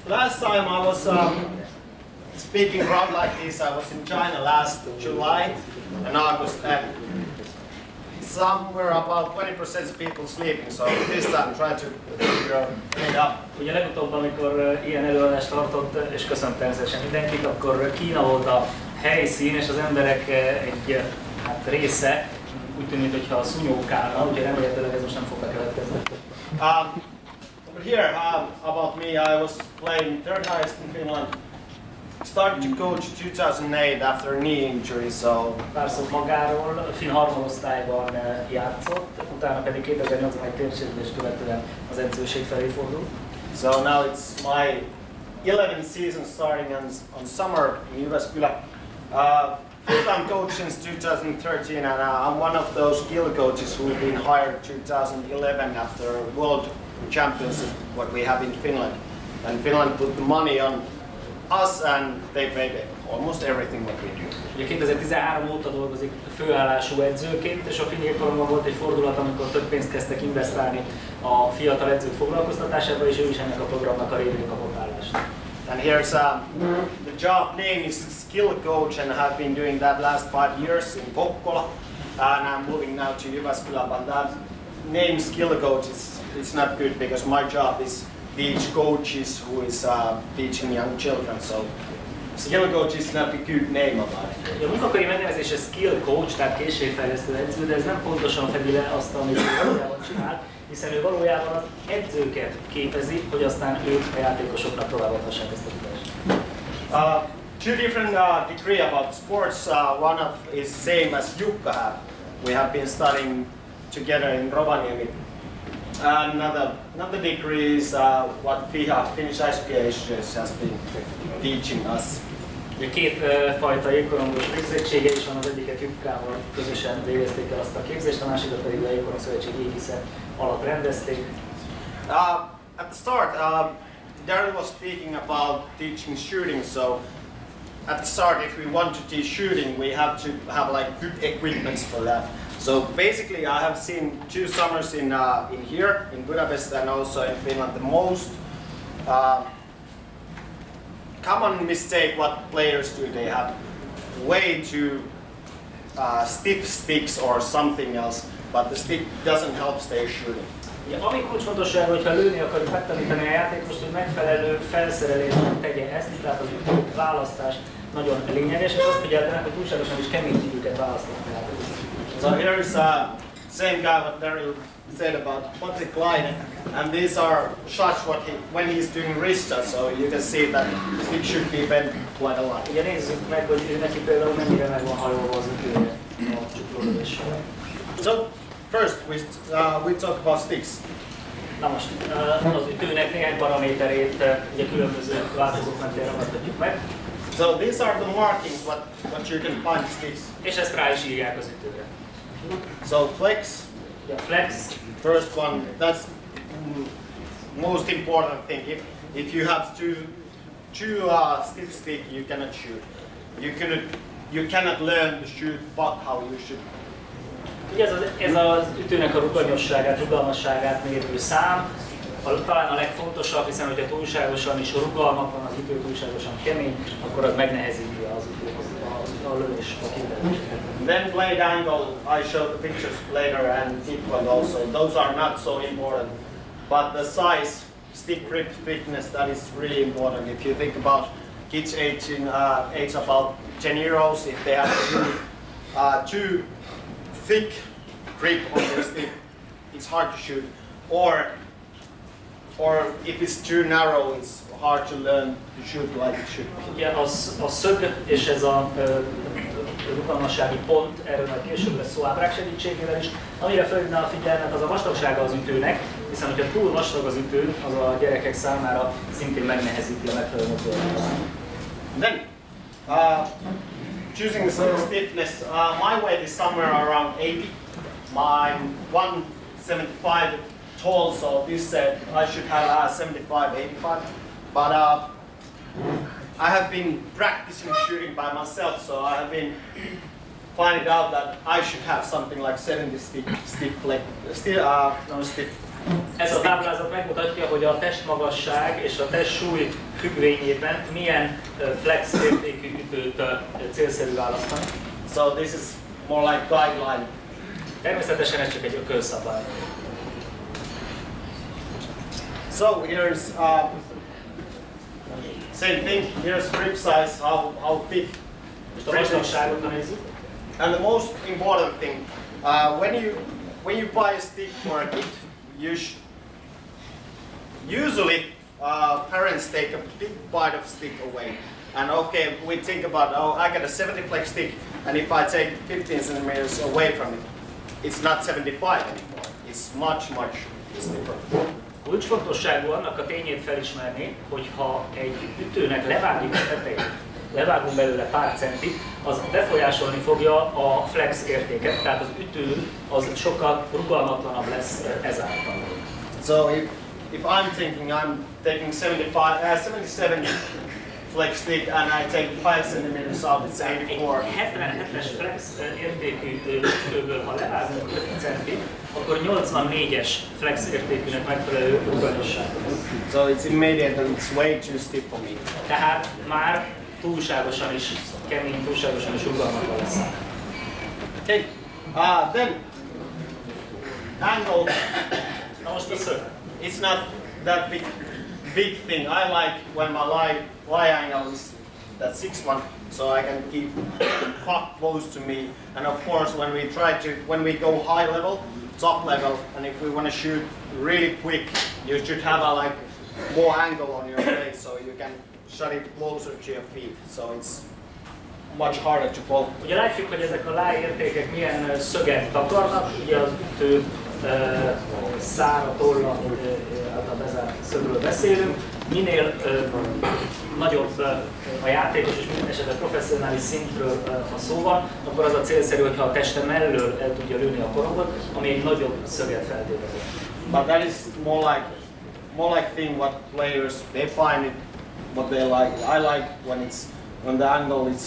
last time I was speaking around like this, I was in China last July and August, and somewhere about 20% people sleeping, so this time try to figure it out. Ugye legutóbb, amikor ilyen előadást tartott, és köszönöm természetesen mindenkit, akkor Kína volt a helyszín, és az emberek egy része úgy tűnik, mintha a szúnyókálna, úgyhogy remélhetőleg ez most nem fog bekövetkezni. Here, about me, I was playing third highest in Finland. Started to coach 2008 after a knee injury, so... Pár szót magáról, finn harmadosztályban játszott, utána pedig 2008-ban egy térsérülés követően az edzőség felé fordult. So now it's my 11th season starting on summer in Jyväskylä. Full-time coach since 2013, and I'm one of those skill coaches who've been hired 2011 after World Championship, what we have in Finland. And Finland put the money on us, and they paid almost everything what we do. Ugye 2013 óta dolgozik főállású edzőként, és a finn jégkorongban volt egy fordulat, amikor több pénzt kezdtek investálni a fiatal edzők foglalkoztatásába, és ő is ennek a programnak a révén kapott állást. And here's the job name is skill coach, and I have been doing that last 5 years in Kokkola, and I'm moving now to Jyväskylä. But that name skill coach is not good because my job is teach coaches who is teaching young children. So skill coach is not a good name about it. A munkakori megnevezése skill coach, tehát készségfejlesztő edző, de ez nem pontosan fedi le azt, amit ő valójában csinál, hiszen ő valójában az edzőket képezi, hogy aztán ők a játékosoknak továbbadhassák ezt a tudást. Two different degree about sports. One of is same as Jukka have. We have been studying together in Rovaniemi. Another degree is what Finnish Education has been teaching us. Két fajta jégkorongos végzettsége is van, az egyiket Jukkával közösen végezték el azt a képzést, a másikat pedig a Jégkorong Szövetség égisze alatt rendezték. At the start, Daryl was speaking about teaching shooting, so at the start, if we want to teach shooting, we have to have like good equipment for that. So basically, I have seen 2 summers in here in Budapest and also in Finland. The most common mistake what players do, they have way too stiff sticks or something else, but the stick doesn't help stay shooting. Ja, ami kulcsfontosság, hogyha lőni akarjuk megtanítani a játékost, hogy megfelelő felszerelésben tegye ezt, tehát az ütő választás nagyon lényeges, és azt figyeltenek, hogy túlságosan is kemény ütőket választanak a játékosok. So here is same guy what Daryl said about Patrick Klein, and these are shots when he's doing wrist shots, so you can see that the stick should be bent quite a lot. Ugye nézzük meg, hogy neki például mennyire meg van hajolva az ütője a csuklódövéssel. So first we talk about sticks. Na most az ütőnek néhány paraméterét ugye különböző változók mentén ragadhatjuk meg. So these are the markings what you can find sticks. És ezt rá is írják az ütőre. So flex. Yeah, flex. First one, that's most important thing. If you have two stiff stick, you cannot shoot. You cannot learn to shoot, but how you should. Ugye ez az ütőnek a rugalmasságát, mérő szám, talán a legfontosabb, hiszen hogyha túlságosan is rugalmatlan, az ütő túlságosan kemény, akkor az megnehezíti az ütő a lövés a képzeléseket. Then blade angle, I showed the pictures later, and tip one also. Those are not so important, but the size, stick grip thickness, that is really important. If you think about kids age about 10 years old, if they have too thick grip on their stick, it's hard to shoot. Or if it's too narrow, it's hard to learn to shoot like it should be. Ugye a szög és ez a rugalmassági pont, erről majd később lesz szó ábrák segítségével is. Amire felhívná a figyelmet, az a vastagsága az ütőnek, hiszen hogyha túl vastag az ütő, az a gyerekek számára szintén megnehezíti a megfelelő motorikást. Then, choosing the stiffness, my weight is somewhere around 80. I'm 175 tall, so this said I should have 75, 85. But I have been practicing shooting by myself, so I have been finding out that I should have something like 70 stiff Ez a táblázat megmutatja, hogy a testmagasság és a testsúly függvényében milyen flex értékű ütőt célszerű választani. So this is more like guideline. Természetesen ez csak egy ökölszabály. So here's same thing. Here's grip size, how big. Most a vastagságot nézzük. And the most important thing, when you buy a stick for a kid, usually parents take a big bite of stick away. And okay, we think about, oh, I got a 70 flex stick, and if I take 15 centimeters away from it, it's not 75 anymore. It's much different. Kulcsfontosságú annak a tényét felismerni, hogy ha egy ütőnek levágjuk a tetejét, levágunk belőle pár centit, az befolyásolni fogja a flex értéket, tehát az ütő az sokkal rugalmatlanabb lesz ezáltal. So if I'm thinking I'm taking 77 flex stick and I take 5 centimeters off, it's 84. 77-es flex értékű ütőből, ha levágunk 5 centit, akkor 84-es flex értékűnek megfelelő rugalmasság lesz. So it's immediate and it's way too stiff for me. Tehát már túlságosan is kemény, túlságosan is rugalmatlan lesz. Okay. Then angle. Na most a szög. It's not that big thing. I like when my lie angle is that 6-1, so I can keep puck close to me. And of course, when we go high level, top level, and if we want to shoot really quick, you should have like more angle on your blade, so you can shut it closer to your feet. So it's much harder to pull. Ugye látjuk, hogy ezek a lie értékek milyen szöget takarnak, ugye az ütő szára, tolla által bezárt szögről beszélünk. Minél nagyobb a játékos és minden esetben professzionális szintről ha szó van, akkor az a célszerű, hogyha a teste mellől el tudja lőni a korongot, ami egy nagyobb szöget feltételez. But that is more like thing what players they find it what they like. I like when the angle is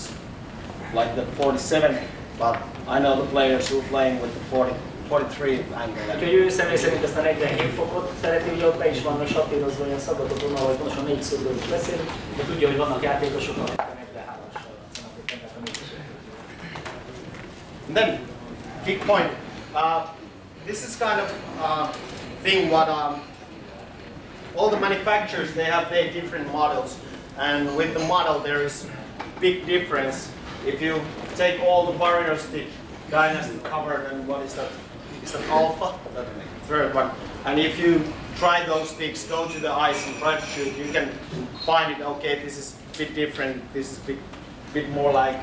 like the 47, but I know the players who are playing with the 43 angle. Úgyhogy ő személy szerint ezt a 47 fokot szereti, ugye ott le is vannak satírozva ilyen szabadokon, ahol pontosan 4 szögről is beszélünk, de tudja, hogy vannak játékosok, akik a 43-assal játszanak, a 4-es. Then, kick point. This is kind of thing what all the manufacturers, they have their different models, and with the model there is big difference. If you take all the barrier stick dynasty covered, and what is that? Is that alpha? That third one. And if you try those sticks, go to the ice and try to shoot, you can find it. Okay, this is a bit different. This is a bit more like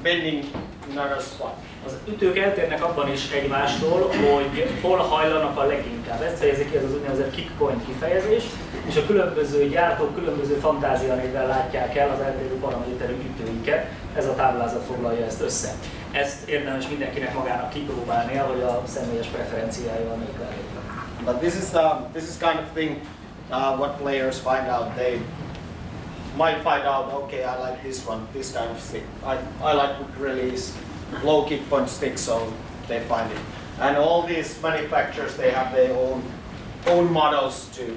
bending another spot. Az ütők eltérnek abban is egymástól, hogy hol hajlanak a leginkább. Ezt fejezi ki ez az úgynevezett kick point kifejezés, és a különböző gyártók különböző fantázia-névvel látják el az eltérő paraméterű ütőiket. Ez a táblázat foglalja ezt össze. Ezt érdemes mindenkinek magának kipróbálnia, hogy a személyes preferenciája megfelelő. But this is kind of thing what players find out. They might find out, okay, I like this one, this kind of stick. I like quick release, low kick point stick, so they find it. And all these manufacturers, they have their own models too.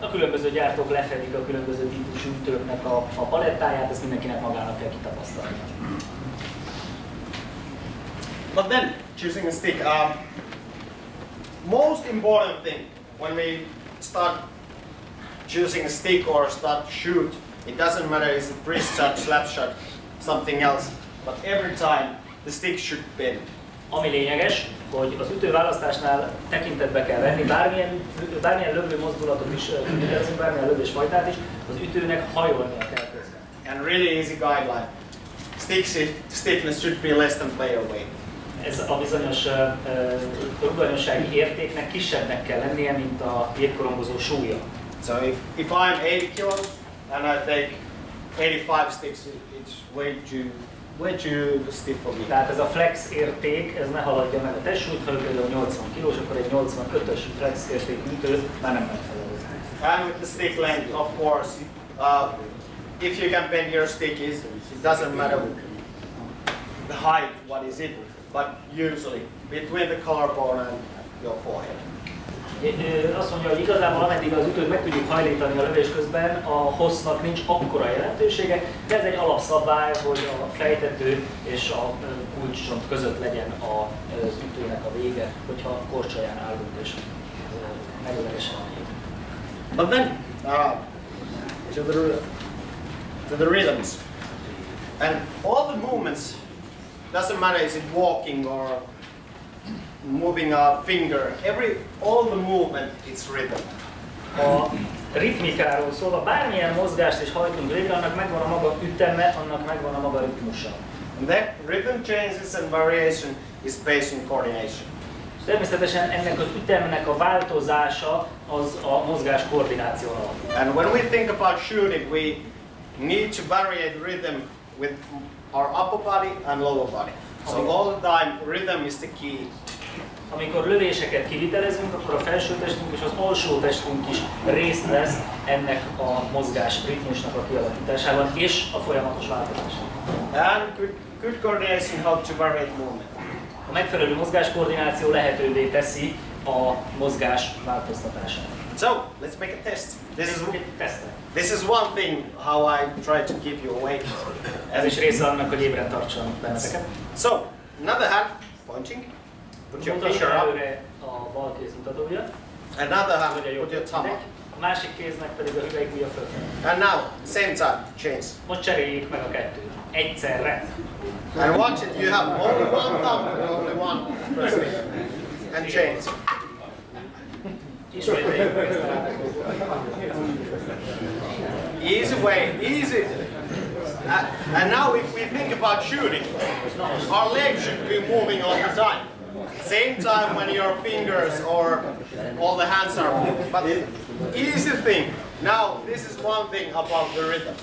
A különböző gyártók lefedik a különböző típusú ütőknek a palettáját, ezt mindenkinek magának kell kitapasztalni. But then, choosing a stick, most important thing when we start choosing a stick or start to shoot, it doesn't matter is it wrist shot, slap shot, something else, but every time the stick should bend. Ami lényeges, hogy az ütőválasztásnál tekintetbe kell venni, bármilyen lövő mozdulatot is tudjuk, bármilyen lövésfajtát is, az ütőnek hajolnia kell közben. And really easy guideline. Stick stiffness should be less than player weight. Ez a bizonyos rugalmassági értéknek kisebbnek kell lennie, mint a jégkorongozó súlya. So if I'm 80 kilos and I take 85 sticks, it's way too stiff for me. Tehát ez a flex érték, ez ne haladja meg a testsúlyt, ha például 80 kilós, akkor egy 85-ös flex értékű ütő már nem megfelelő. And with the stick length, of course, if you can bend your stick, it doesn't matter the height, what is it, but usually between the collarbone and your forehead. Azt mondja, hogy igazából ameddig az ütőt meg tudjuk hajlítani a lövés közben, a hossznak nincs akkora jelentősége, de ez egy alapszabály, hogy a fejtető és a kulcscsont között legyen az ütőnek a vége, hogyha korcsolyán állunk és megölelesen a hét. But then, to the rhythms. And all the movements, doesn't matter is it walking or moving a finger, all the movement is rhythm. A ritmikáról szólva, bármilyen mozgást is hajtunk végre, annak megvan a maga üteme, annak megvan a maga ritmusa. And that rhythm changes and variation is based on coordination. Természetesen ennek az ütemnek a változása az a mozgás koordináció alapú. And when we think about shooting, we need to vary the rhythm with our upper body and lower body. So all the time, rhythm is the key. Amikor lövéseket kivitelezünk, akkor a felső testünk és az alsó testünk is részt vesz ennek a mozgás ritmusnak a kialakításában és a folyamatos változásában. And good coordination helps to vary the movement. A megfelelő mozgáskoordináció lehetővé teszi a mozgás változtatását. So, let's make a test. This is one thing how I try to keep you awake. Ez is része annak, hogy ébren tartsanak benneteket. So, another hand, pointing. Put your finger up. A bal kéz mutatója. Another hand, put your thumb up. A másik kéznek pedig a hüvelykujja fölfelé. And now, same time, change. Most cseréljük meg a kettőt. Egyszerre. And watch it, you have only one thumb and only one first finger. And change. Easy way, easy. And now if we think about shooting, our legs should be moving all the time. Same time when your fingers or all the hands are moving. But easy thing. Now this is one thing about the rhythm.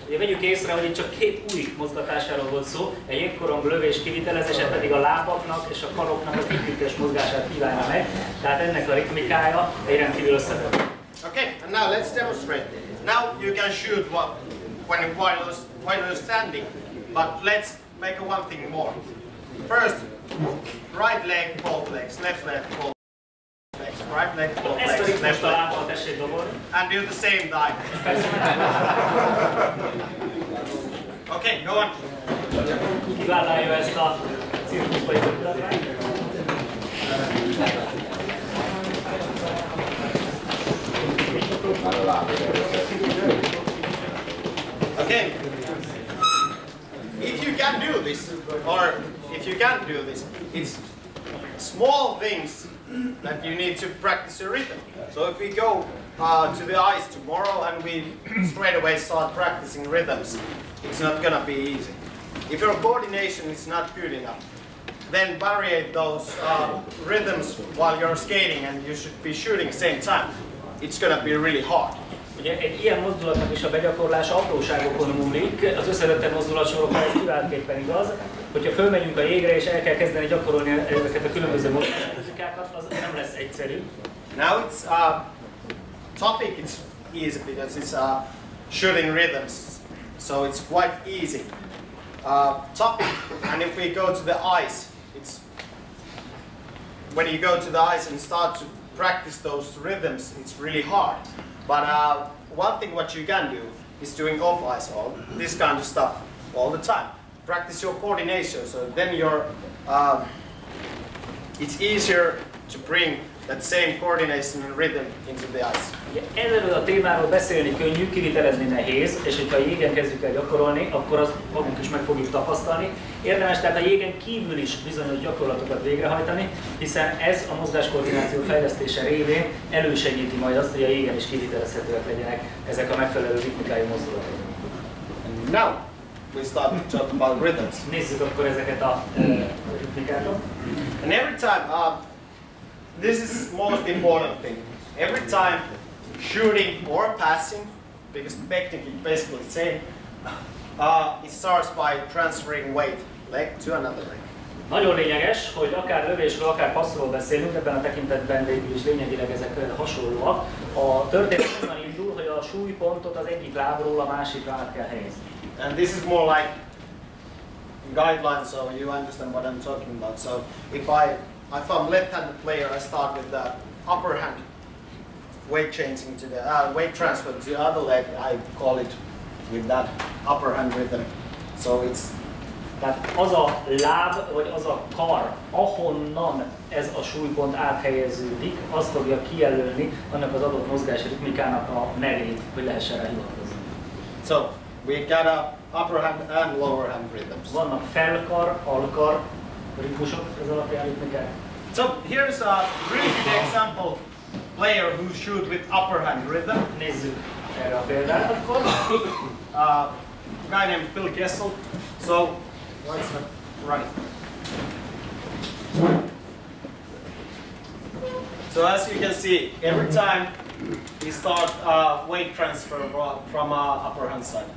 Ugye vegyük észre, hogy itt csak két új mozgatásáról volt szó, egy jégkorong lövés kivitelezése pedig a lábaknak és a karoknak az együttes mozgását kívánja meg, tehát ennek a ritmikája egy rendkívül összetett. Okay, and now let's demonstrate. Now you can shoot while you're standing, but let's make one thing more. First, right leg, both legs, left leg, both legs, right leg, both legs, left leg. And do the same dive. Okay, go on. Kivállalja ezt a cirkuszba jutott. Okay. If you can do this, or if you can't do this, it's small things that you need to practice your rhythm. So if we go to the ice tomorrow and we straight away start practicing rhythms, it's not gonna be easy. If your coordination is not good enough, then vary those rhythms while you're skating and you should be shooting same time. It's gonna be really hard. Ugye egy ilyen mozdulatnak is a begyakorlása apróságokon múlik, az összetettebb mozdulatsorokban ez kiváltképpen igaz, hogyha fölmegyünk a jégre és el kell kezdeni gyakorolni ezeket a különböző mozdulatmuzikákat, az nem lesz egyszerű. Now it's topic, it's easy because it's shooting rhythms, so it's quite easy. Topic, and if we go to the ice, it's when you go to the ice and start to practice those rhythms, it's really hard. But one thing what you can do is doing off ice all this kind of stuff all the time. Practice your coordination, so then it's easier to bring that same coordination and rhythm into the ice. Erről a témáról beszélni könnyű, kivitelezni nehéz, és hogyha a jégen kezdjük el gyakorolni, akkor azt magunk is meg fogjuk tapasztalni. Érdemes tehát a jégen kívül is bizonyos gyakorlatokat végrehajtani, hiszen ez a mozgáskoordináció fejlesztése révén elősegíti majd azt, hogy a jégen is kivitelezhetőek legyenek ezek a megfelelő ritmikai mozdulatok. Now we start to talk about rhythms. Nézzük akkor ezeket a ritmikákat. And every time, this is most important thing. Every time shooting or passing, because technically basically the same, it starts by transferring weight, leg to another leg. Nagyon lényeges, hogy akár lövésről, akár passzról beszélünk, ebben a tekintetben végül is lényegileg ezek hasonlóak. A történet onnan indul, hogy a súlypontot az egyik lábról a másikra át kell helyezni. And this is more like guidelines, so you understand what I'm talking about. So if I if I'm left-handed player, I start with the upper hand weight changing to the weight transfer to the other leg. I call it with that upper hand rhythm. So it's tehát az a láb, vagy az a kar, ahonnan ez a súlypont áthelyeződik, az fogja kijelölni annak az adott mozgás ritmikának a nevét, hogy lehessen rá hivatkozni. So we got a upper hand and lower hand rhythms. Vannak felkar, alkar ritmusok ez alapján ritmikák. So here's a really good example player who shoot with upper hand rhythm. Nézzük erre a példát akkor. A guy named Phil Kessel. So what's the right? So as you can see, every time we start weight transfer from upper hand side.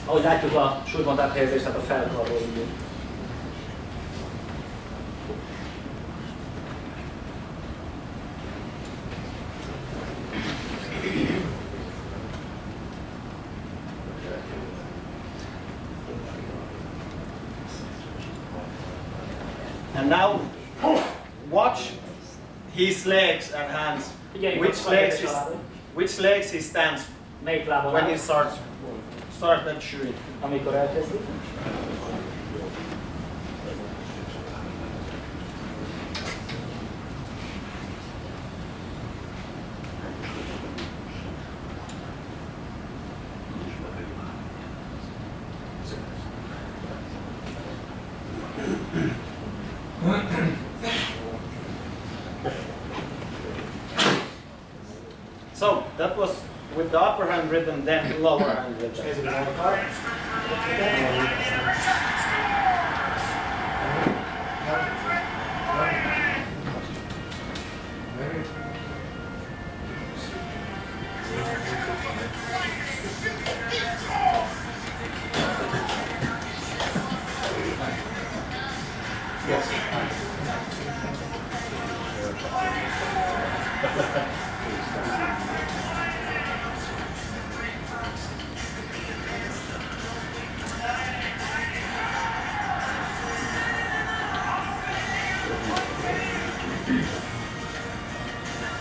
Ahogy látjuk a súlypont áthelyezést, tehát a felkarról indul. And now, watch his legs and hands. Which legs he stands when he starts that shooting. Amikor elkezdi. So that was with the upper hand rhythm, then lower hand rhythm.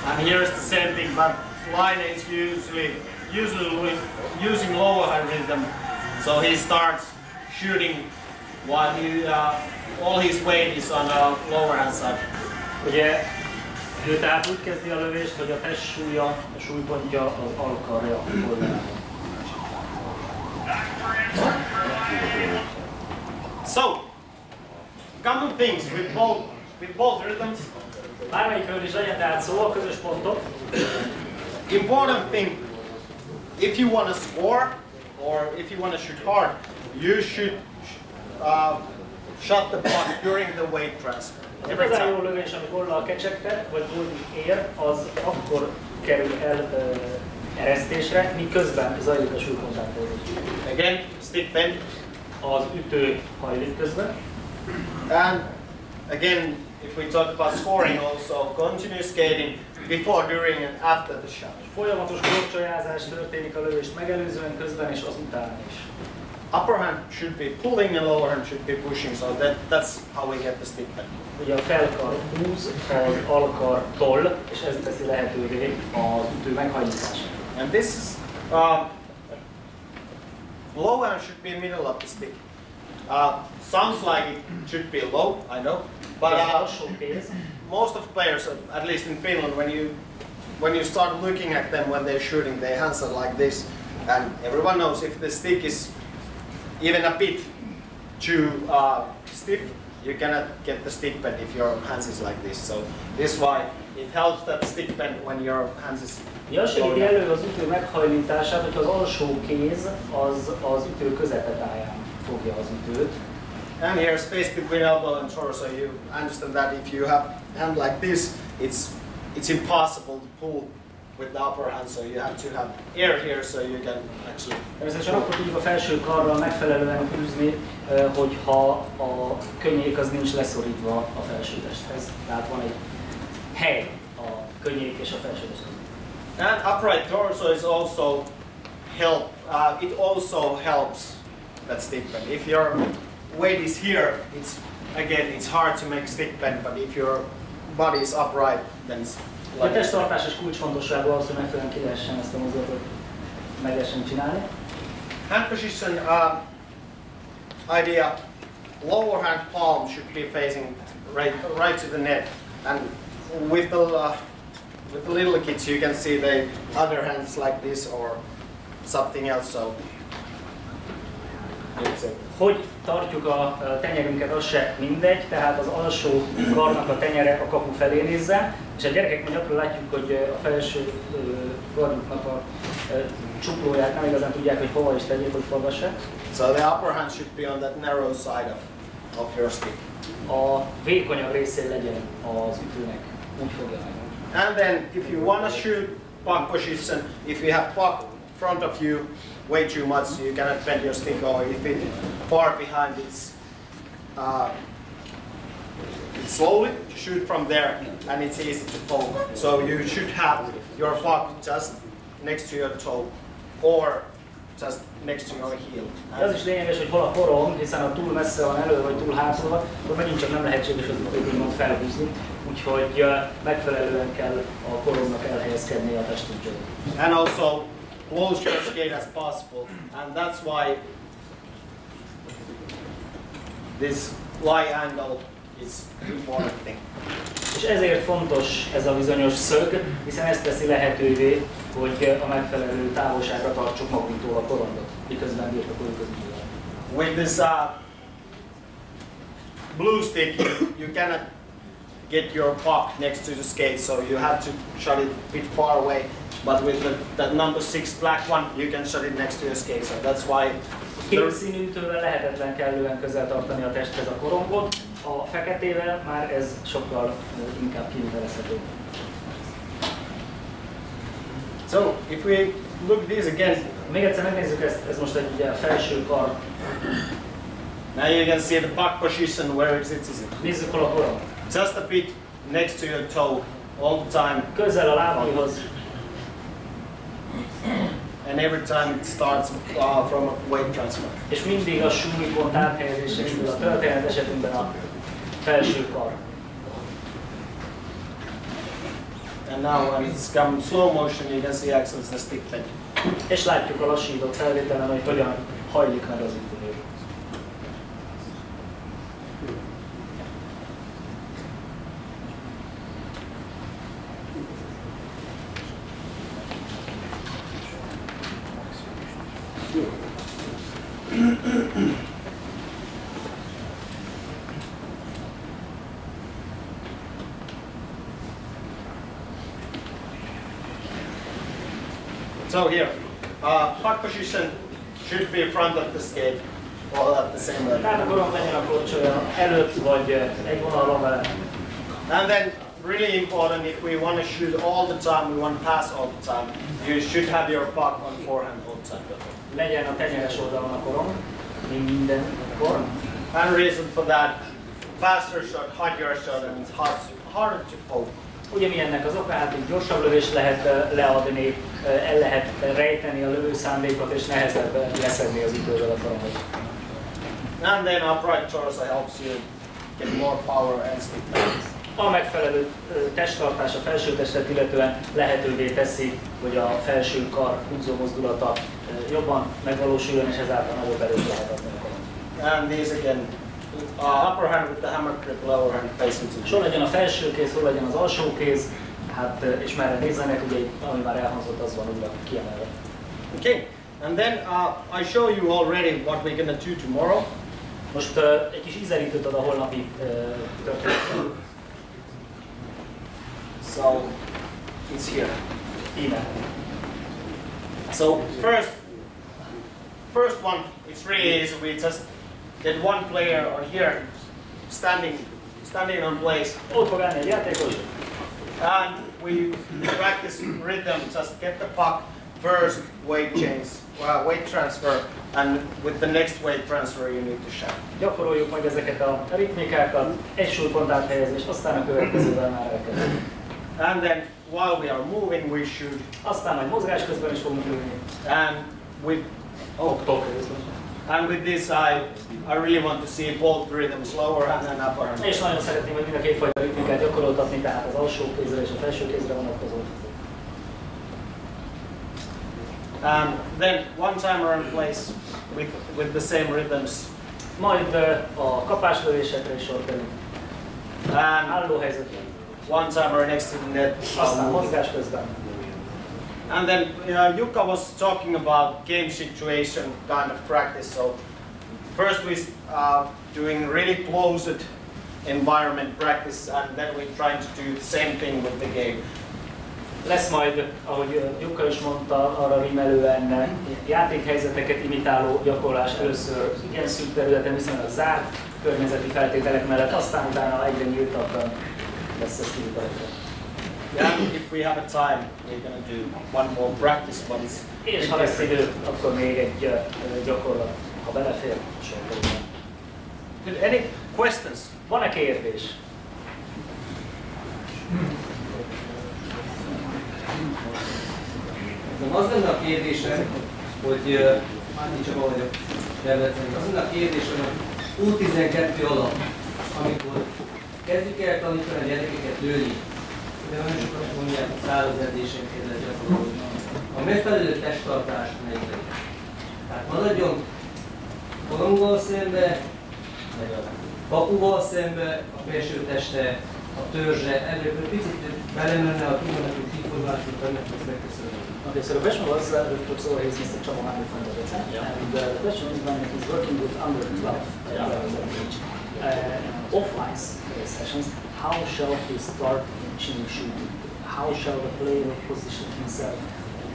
And here's the same thing, but Line is usually using lower hand rhythm, so he starts shooting while all his weight is on the lower hand side. Ugye ő tehát úgy kezdi a lövést, hogy a testsúlya, a súlypontja az alkarja oldalán. So, common things with both rhythms. Bármelyikről is legyen tehát szó, a közös pontok. Important thing, if you want to score or if you want to shoot hard, you should shut the puck during the weight transfer. Az a jó lövés, ami góllal kecsegtet, vagy gólni ér, az akkor kerül el eresztésre, miközben zajlik a súlypontáthelyezés. Again, stick bend. Az ütő hajlik közben. And again, if we talk about scoring also, continuous skating before, during and after the shot. Folyamatos korcsolyázás történik a lövést megelőzően, közben és azután is. Upper hand should be pulling and lower hand should be pushing, so that's how we get the stick bend. Ugye a felkar húz, az alkar toll, és ez teszi lehetővé az ütő meghajlítását. And this is, low hand should be middle of the stick. Sounds like it should be low, I know, but most of players, at least in Finland, when you start looking at them when they're shooting, their hands are like this, and everyone knows if the stick is even a bit too stiff, you cannot get the stick bend if your hands is like this. So this is why it helps that stick bend when your hands is. Azt segíti elő az ütő meghajlítását, hogy az alsó kéz az ütő közepetáján fogja az ütőt. And here space between elbow and torso, you understand that if you have hand like this, it's impossible to pull with the upper hand, so you have to have air here so you can actually. Természetesen akkor tudjuk a felső karral megfelelően húzni, hogyha a könnyék az nincs leszorítva a felső testhez. Tehát van egy hely a könnyék és a felső test között. And upright torso is also it also helps that stick bend. weight is here, it's hard to make stick bend, but if your body is upright, then it's A testtartás és kulcsfontosságú az, hogy megfelelően ki lehessen ezt a mozdulatot meg lehessen csinálni. Hand position idea, lower hand palm should be facing right to the net, and with the little kids you can see the other hands like this or something else. So hogy tartjuk a tenyerünket, az se mindegy, tehát az alsó karnak a tenyere a kapu felé nézzen, és a gyerekeknél gyakran látjuk, hogy a felső karjuknak a csuklóját nem igazán tudják, hogy hova is tegyék, hogy forgassák. So the upper hand should be on that narrow side of your stick. A vékonyabb részén legyen az ütőnek, úgy fogja meg. And then if you want to shoot puck position, if you have puck in front of you way too much, so you cannot bend your stick, or if it's far behind, it's slowly to shoot from there, and it's easy to poke. So you should have your puck just next to your toe, or just next to your heel. Az is lényeges, hogy hol a korom, hiszen ha túl messze van elő, vagy túl hátul van, akkor megint csak nem lehetséges az ütőt felhúzni, úgyhogy megfelelően kell a koromnak elhelyezkedni a testünkön. And also close your skate as possible, and that's why this lie angle is important thing. És ezért fontos ez a bizonyos szög, hiszen ezt teszi lehetővé, hogy a megfelelő távolságra tartsuk magunktól a korondot, miközben birtokoljuk az idővel. With this blue stick, you cannot get your puck next to the skate, so you have to shot it a bit far away. But with the number 6 black one, you can shot it next to your skate, so that's why. Kék színű ütővel lehetetlen kellően közel tartani a testhez a korongot, a feketével már ez sokkal inkább kivitelezhető. So, if we look this again, még egyszer megnézzük ezt, ez most egy ugye, felső kar. Now you can see the puck position where it sits. Nézzük hol a korom. Just a bit next to your toe all the time. Közel a lábaihoz. And every time it starts from a weight transfer. És mindig a súlypont áthelyezése indul, a történet esetünkben a felső kar. And now when it's come slow motion, you can see actually the stick bend. És látjuk a lassított felvételen, hogy hogyan hajlik meg az ütő. So here, puck position should be in front of the skate, all at the same level. Tehát a korom legyen a korcsolya előtt, vagy egy vonalon vele. And then, really important, if we want to shoot all the time, we want to pass all the time, you should have your puck on forehand all the time. Legyen a tenyeres oldalon a korom, mindenkor. And reason for that, faster shot, harder shot, and it's harder to poke. Ugyanilyennek az oka, hát így gyorsabb lövést lehet leadni, el lehet rejteni a lövő szándékot, és nehezebb leszedni az ütővel a koromot. And then upright torso helps you get more power and stick balance. A megfelelő testtartás a felső testet illetően lehetővé teszi, hogy a felső kar húzó mozdulata jobban megvalósuljon, és ezáltal nagyobb erőt lehet adni a koromot. And these again, upper hand with the hammer grip, lower hand facing to. Hol legyen a felső kéz, hol legyen az alsó kéz, hát és merre nézzenek, ugye ami már elhangzott, az van újra kiemelve. Okay, and then I show you already what we're gonna do tomorrow. Most egy kis ízelítőt ad a holnapi történetre. So it's here. Íme. So first one, it's really easy. We just get one player on here, standing on place. Ott fog állni egy játékos. And we practice rhythm, just get the puck first, weight change, weight transfer, and with the next weight transfer you need to shot. Gyakoroljuk meg ezeket a ritmikákat, egy súlypont áthelyezés, aztán a következővel már elkezdünk. And then while we are moving, we shoot. Aztán majd mozgás közben is fogunk lőni. And with And with this, I really want to see both rhythms, lower hand and upper hand. És nagyon szeretném, hogy mind a kétfajta ritmikát gyakoroltatni, tehát az alsó kézre és a felső kézre vonatkozó. And then one timer in place with the same rhythms. Majd a kapáslövésekre is sor kerül. Álló helyzetben. One timer next to the net. Aztán mozgás közben. And then Jukka was talking about game situation kind of practice. So first we doing really closed environment practice, and then we're trying to do the same thing with the game. Lesz majd, ahogy Jukka is mondta, arra rímelően játékhelyzeteket imitáló gyakorlás először igen szűk területen, viszonylag zárt környezeti feltételek mellett, aztán utána egyre nyíltabban lesz ezt kivitelezve. Yeah, if we have a time, we're going to do one more practice, but it's... És ha lesz idő, akkor még egy gyakorlat, ha belefér, sorban. Any questions? Van-e kérdés? Az lenne a kérdésem, hogy nincs csak ahogy a területeink. Az lenne a kérdésem, hogy U12 alatt, amikor kezdjük el tanítani a gyerekeket lőni, de nagyon sokat mondják, hogy szárazedzésenként lehet gyakorolni. A megfelelő testtartás melyik legyen. Tehát maradjon koronggal szembe, vagy a kapuval szembe, a felső teste, a törzse, ebből picit belemenne a tudományos információt, ennek ezt megköszönöm. Okay, so the question was, the professor is Mr. Jarmo in front of it, and the question is when he's working with under 12 age, offline sessions, how shall he start teaching shooting? How shall the player position himself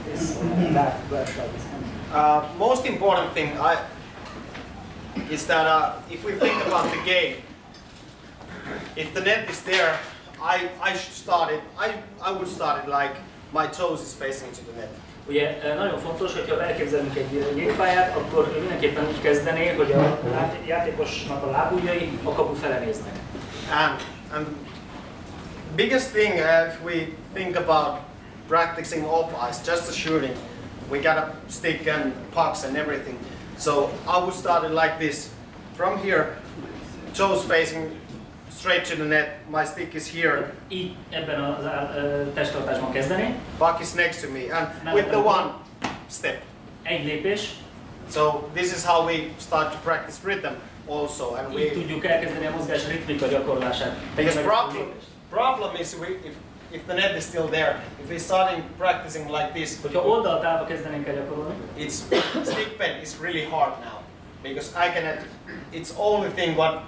in this or that? Where shall his hand? Most important thing is that if we think about the game, if the net is there, I should start it. I would start it like my toes is facing to the net. Ugye nagyon fontos, hogyha elképzelünk egy jégpályát, akkor mindenképpen úgy kezdené, hogy a játékosnak a lábujjai a kapu fele néznek. And biggest thing if we think about practicing off ice, just the shooting, we got a stick and pucks and everything. So I would start it like this, from here, toes facing straight to the net, my stick is here. Így ebben a testtartásban kezdeni. Puck is next to me, and with the one step. Egy lépés. So this is how we start to practice rhythm also, and Így tudjuk elkezdeni a mozgás ritmika gyakorlását. Because problem is if the net is still there, if we're starting practicing like this, hogyha oldalt állva kezdenénk el gyakorolni, stick bend is really hard now, because it's only thing what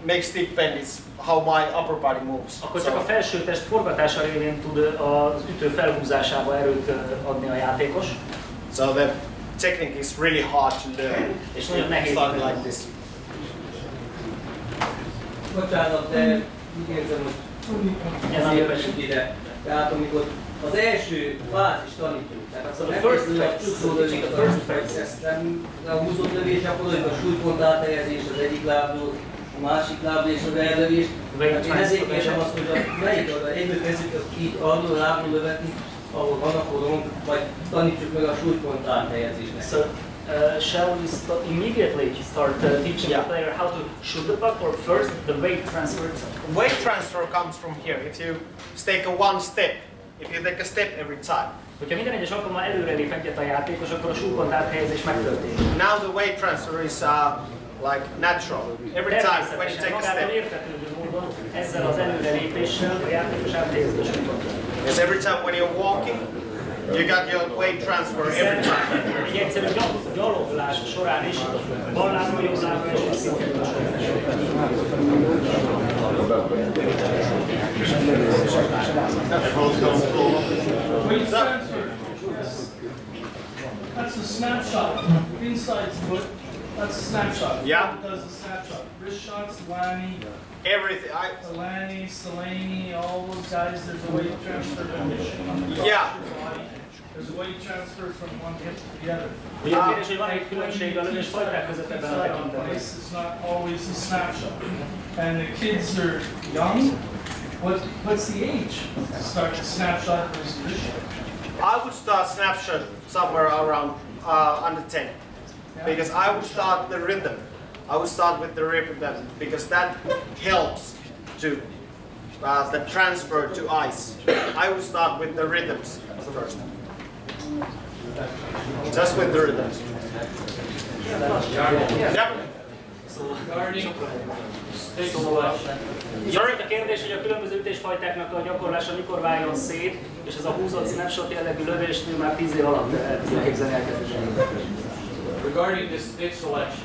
makes stick bend is how my upper body moves. Akkor csak a felső test forgatása révén tud az ütő felhúzásába erőt adni a játékos. So the technique is really hard to learn. És nagyon nehéz like this. Bocsánat, de úgy érzem, hogy ez nem ide. Tehát amikor az első fázis tanítjuk, tehát akkor megkészül a csúszólövés, a húzott lövés, akkor a súlypont áthelyezés az egyik lábról, a másik lábról és az ellövés. Én ezért kérdem azt, hogy melyik oldal, egyből kezdjük így arról a lábról lövetni, ahol van a korong, vagy tanítsuk meg a súlypont áthelyezésnek. Shall we immediately start teaching the player how to shoot the puck, or first the weight transfer? Weight transfer comes from here. If you take a one step, if you take a step every time. Hogyha minden egyes alkalommal előrelép egyet a játékos, akkor a súlypont áthelyezés megtörténik. Now the weight transfer is like natural. Every time when you take a step. Értetődő módon ezzel az előrelépéssel a játékos áthelyezi a súlypontot. Because every time when you're walking, you got your weight transfer every time. Egy egyszerű gyaloglás során is bal lábra, jobb lábra és visszakerül a Weight transfer. That's a snapshot. Inside foot. That's a snapshot. Yeah. Does a snapshot. Wrist shots, Lanny. Everything. Lanny, Sainio, all those guys. There's a weight transfer condition. Yeah. There's a weight transfer from one hip to the other. Ugye a kérdés, hogy van egy különbség a lövés fajták között ebben a tekintetben. It's not always a snapshot. And the kids are young. What's the age to start the snapshot versus wrist shot? I would start snapshot somewhere around under 10. because I would start the rhythm. I would start with the rhythm because that helps to the transfer to ice. I would start with the rhythms first. Just with the rhythms. Yep. Sorry? A kérdés, hogy a különböző ütésfajtáknak a gyakorlása mikor váljon szét, és ez a húzott snapshot jellegű lövésnél már 10 év alatt el tudjuk képzelni elkezdeni. Regarding this stick selection,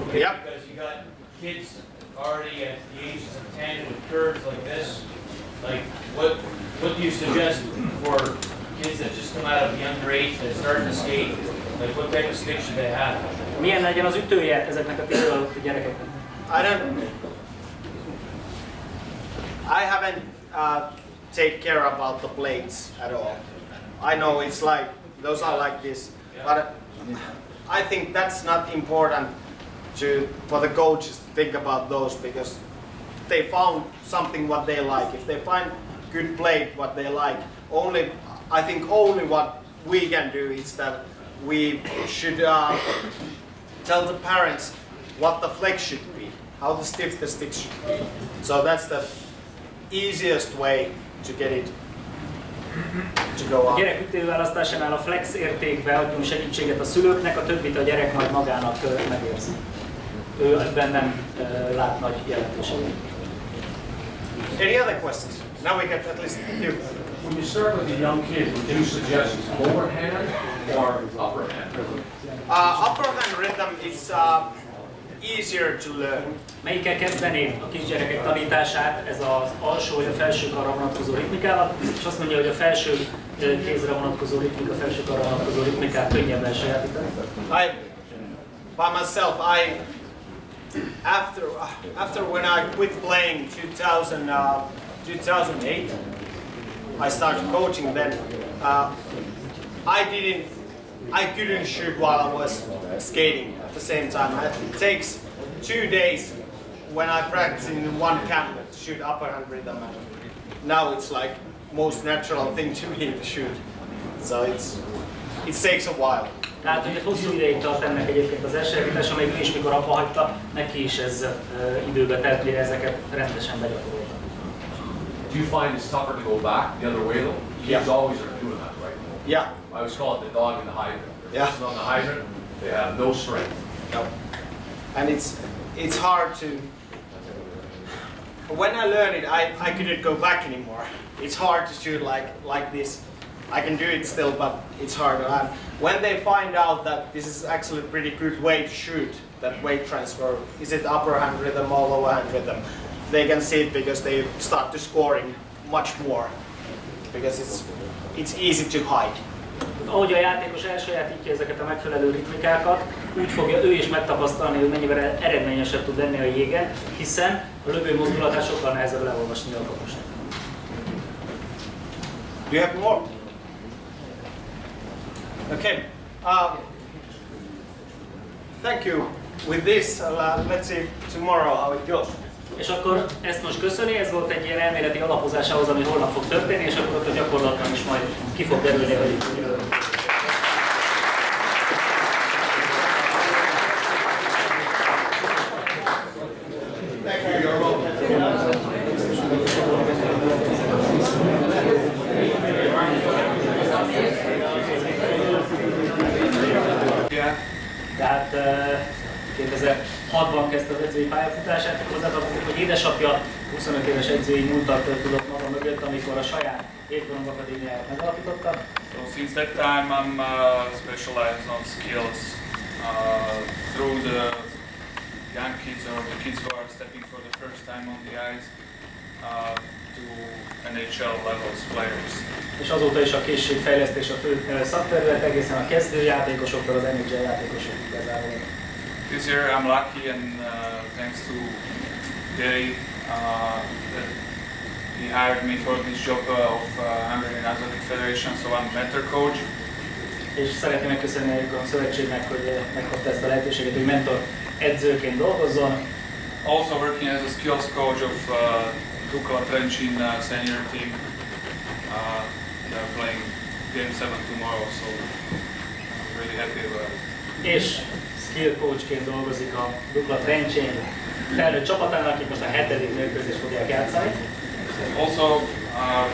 okay, Yep. because you got kids already at the ages of 10 with curves like this, like what do you suggest for kids that just come out of younger age that start to skate? Like what type of stick should they have? Milyen legyen az ütője ezeknek a 10 év alatti gyerekeknek? I haven't take care about the blades at all. I know it's like, those are like this, but I think that's not important for the coaches to think about those because they found something what they like. If they find good blade what they like, I think only what we can do is that we should tell the parents what the flex should be, how the stiff the stick should be. So that's the easiest way to get it to go A up. gyerek ütőválasztásánál a flex értékbe adjunk segítséget a szülőknek, a többit a gyerek majd magának megérzi. Ő ebben nem lát nagy jelentőséget. Any other questions? Now we get at least two. When you start with the young kids, would you suggest lower hand or upper hand rhythm? Upper hand rhythm is easier to learn. Melyikkel kezdenéd a kisgyerekek tanítását, ez az alsó vagy a felső karra vonatkozó ritmikával, és azt mondja, hogy a felső kézre vonatkozó ritmika, a felső karra vonatkozó ritmikát könnyebb elsajátítani. By myself, after when I quit playing 2008, I started coaching then. I couldn't shoot while I was skating at the same time. It takes 2 days when I practice in one camp to shoot upper hand rhythm. Now it's like most natural thing to me to shoot. So it takes a while. Tehát, hogy hosszú ideig tart ennek egyébként az elsajátítás, amíg ő is mikor abba hagyta, neki is ez időbe telt, hogy ezeket rendesen begyakorolta. Do you find it's tougher to go back the other way though? Kids always are doing that, right? Yeah. I always call it the dog in the hydrant. Yeah. If on the hydrant, they have no strength. No. And it's hard to. When I learned it, I couldn't go back anymore. It's hard to shoot like this. I can do it still, but it's hard. And when they find out that this is actually a pretty good way to shoot, that weight transfer, is it upper hand rhythm or lower hand rhythm, they can see it because they start to scoring much more because it's easy to hide. Ahogy a játékos elsajátítja ezeket a megfelelő ritmikákat, úgy fogja ő is megtapasztalni, hogy mennyivel eredményesebb tud lenni a jégen, hiszen a lövő mozdulatát sokkal nehezebb leolvasni a kaposnak. Do you have more? Okay. Thank you. With this, let's see tomorrow how it goes. És akkor ezt most köszöni, ez volt egy ilyen elméleti alapozás ahhoz, ami holnap fog történni, és akkor ott a gyakorlatban is majd ki fog derülni, hogy Thank you, Jarmo. Tehát 2006-ban kezdte az edzői pályafutását, hozzátartozik, hogy édesapja 25 éves edzői múltat tudott maga mögött, amikor a saját Évkorong Akadémiáját megalapította. So since that time I'm specialized on skills through the young kids or the kids who are stepping for the first time on the ice to NHL levels players. És azóta is a készségfejlesztés a fő szakterület, egészen a kezdőjátékosoktól az NHL játékosokig igazából. This year I'm lucky and thanks to Jay that he hired me for this job of Hungarian Athletic Federation, so I'm mentor coach. És szeretném megköszönni a szövetségnek, hogy megkapta ezt a lehetőséget, hogy mentor edzőként dolgozzon. Also working as a skills coach of Dukla Trencsin senior team. They're playing game 7 tomorrow, so I'm really happy about it. És skill coachként dolgozik a dupla trencsén felnőtt csapatánál, akik most a 7. mérkőzést fogják játszani. Also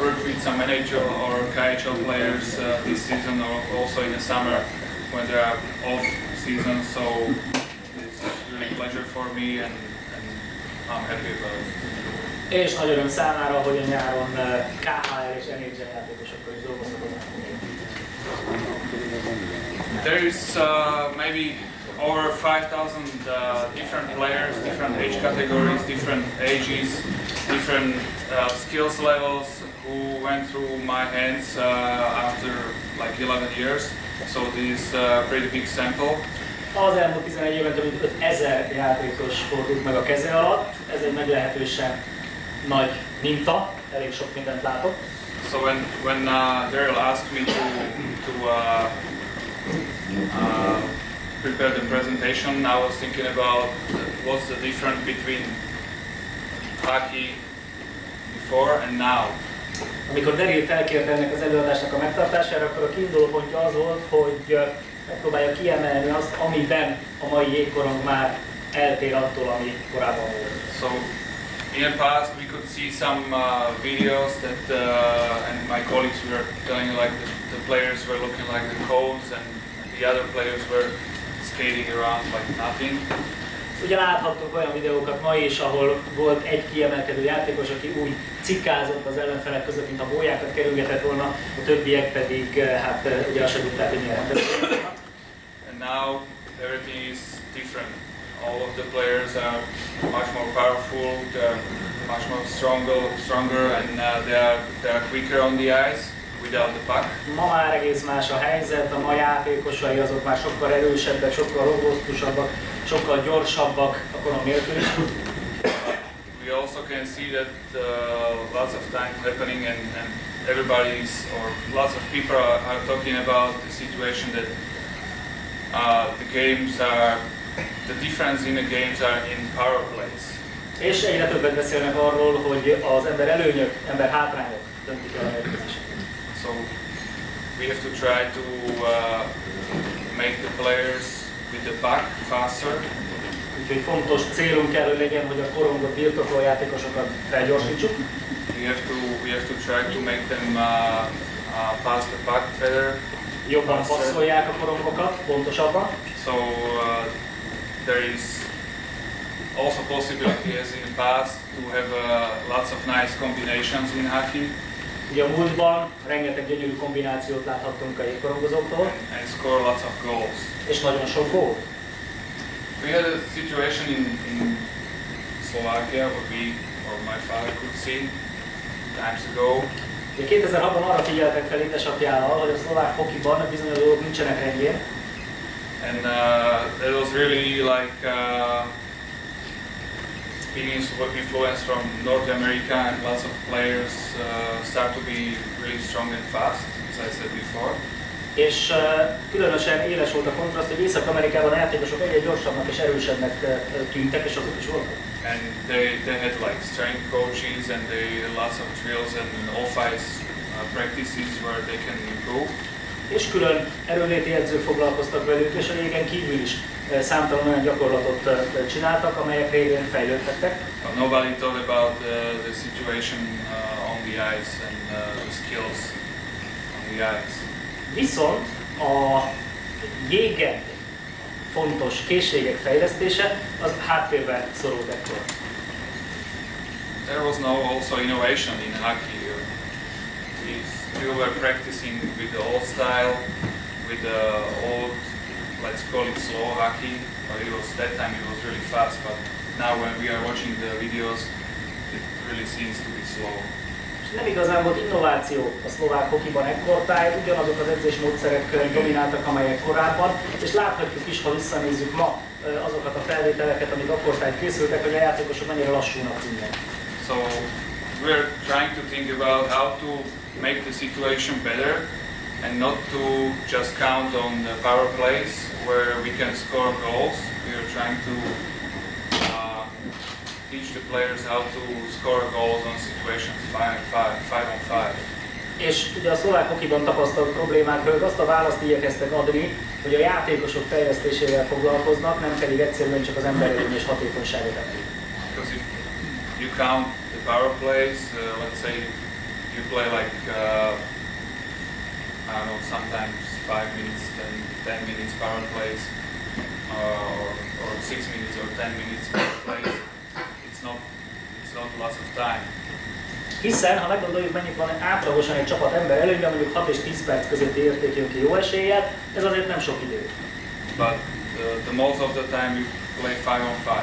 worked with some NHL or KHL players this season, or also in the summer when there are off seasons. So it's really a pleasure for me, and I'm happy about it. És nagy öröm számára, hogy a nyáron KHL és NHL játékosokkal is dolgozhatok. There is maybe over 5,000 different players, different age categories, different ages, different skills levels who went through my hands after like 11 years. So this is a pretty big sample. Az elmúlt 11 évben több mint 5000 játékos fordult meg a keze alatt. Ez egy meglehetősen nagy minta, elég sok mindent látok. So when Daryl asked me to prepare the presentation, I was thinking about what's the difference between hockey before and now. Amikor Daryl felkérte ennek az előadásnak a megtartására, akkor a kiinduló pontja az volt, hogy megpróbálja kiemelni azt, amiben a mai jégkorong már eltér attól, ami korábban volt. So in the past we could see some videos that and my colleagues were telling like the players were looking like the cones and the other players were skating around like nothing. Ugye láthattunk olyan videókat ma is, ahol volt egy kiemelkedő játékos, aki úgy cikkázott az ellenfelek között, mint a gólyákat kerülgetett volna, a többiek pedig hát ugye azt sem tudták, hogy milyen rendben. And now everything is different. All of the players are much more powerful, they're much more stronger and they are quicker on the ice without the puck. Ma már egész más a helyzet, a ma játékosai azok már sokkal erősebbek, sokkal robusztusabbak, sokkal gyorsabbak a koron nélkül is. We also can see that lots of times happening and everybody's or lots of people are talking about the situation that the games are, the difference in the games are in power plays. És egyre többet beszélnek arról, hogy az ember előnyök, ember hátrányok döntik el a mérkőzéseket. So we have to try to make the players with the puck faster. Úgyhogy fontos célunk kell, hogy legyen, hogy a korongot birtokoló játékosokat felgyorsítsuk. We have to try to make them pass the puck better. Jobban passzolják a korongokat, pontosabban. So there is also possibility, as in the past, to have lots of nice combinations in hockey. Ugye a múltban rengeteg gyönyörű kombinációt láthattunk a jégkorongozóktól. And score lots of goals. És nagyon sok gól. We had a situation in Slovakia what we or my father could see times ago. Ugye 2006-ban arra figyeltek fel édesapjával, hogy a szlovák hokiban bizonyos dolgok nincsenek rendjén. And it was really like big influence from North America, and lots of players start to be really strong and fast, as I said before. És különösen éles volt a kontraszt, hogy Észak-Amerikában a játékosok egyre gyorsabbnak és erősebbnek tűntek, és azok is voltak. And they had like strength coaches and they lots of drills and off-ice practices where they can improve. És külön erőnléti edzők foglalkoztak velük, és a régen kívül is számtalan olyan gyakorlatot csináltak, amelyek révén fejlődtek. But nobody thought about the situation on the ice and the skills on the ice. Viszont a jégen fontos készségek fejlesztése az háttérbe szorult ekkor. There was no also innovation in hockey. We still were practicing with the old style, with the old, let's call it slow hockey. But it was that time it was really fast. But now when we are watching the videos, it really seems to be slow. Nem igazán volt innováció a szlovák hokiban ekkortájt, ugyanazok az edzésmódszerek domináltak, amelyek korábban, és láthatjuk is, ha visszanézzük ma azokat a felvételeket, amik akkortájt készültek, hogy a játékosok mennyire lassúnak tűnnek. So we're trying to think about how to make the situation better and not to just count on the power plays where we can score goals. We are trying to teach the players how to score goals on situations 5-on-5. És ugye a szlovák hokiban tapasztalt problémákra azt a választ igyekeztek adni, hogy a játékosok fejlesztésével foglalkoznak, nem pedig egyszerűen csak az emberelőny és hatékonyságot emelik. Because if you count the power plays, let's say you play like, I don't know, sometimes 5 minutes, 10 minutes power plays, or 6 minutes or 10 minutes power plays, it's not lots of time. Hiszen, ha meggondoljuk, mennyit van átlagosan egy csapat ember előnyben, mondjuk 6 és 10 perc közötti érték jön ki jó eséllyel, ez azért nem sok idő. But the most of the time you play 5-on-5.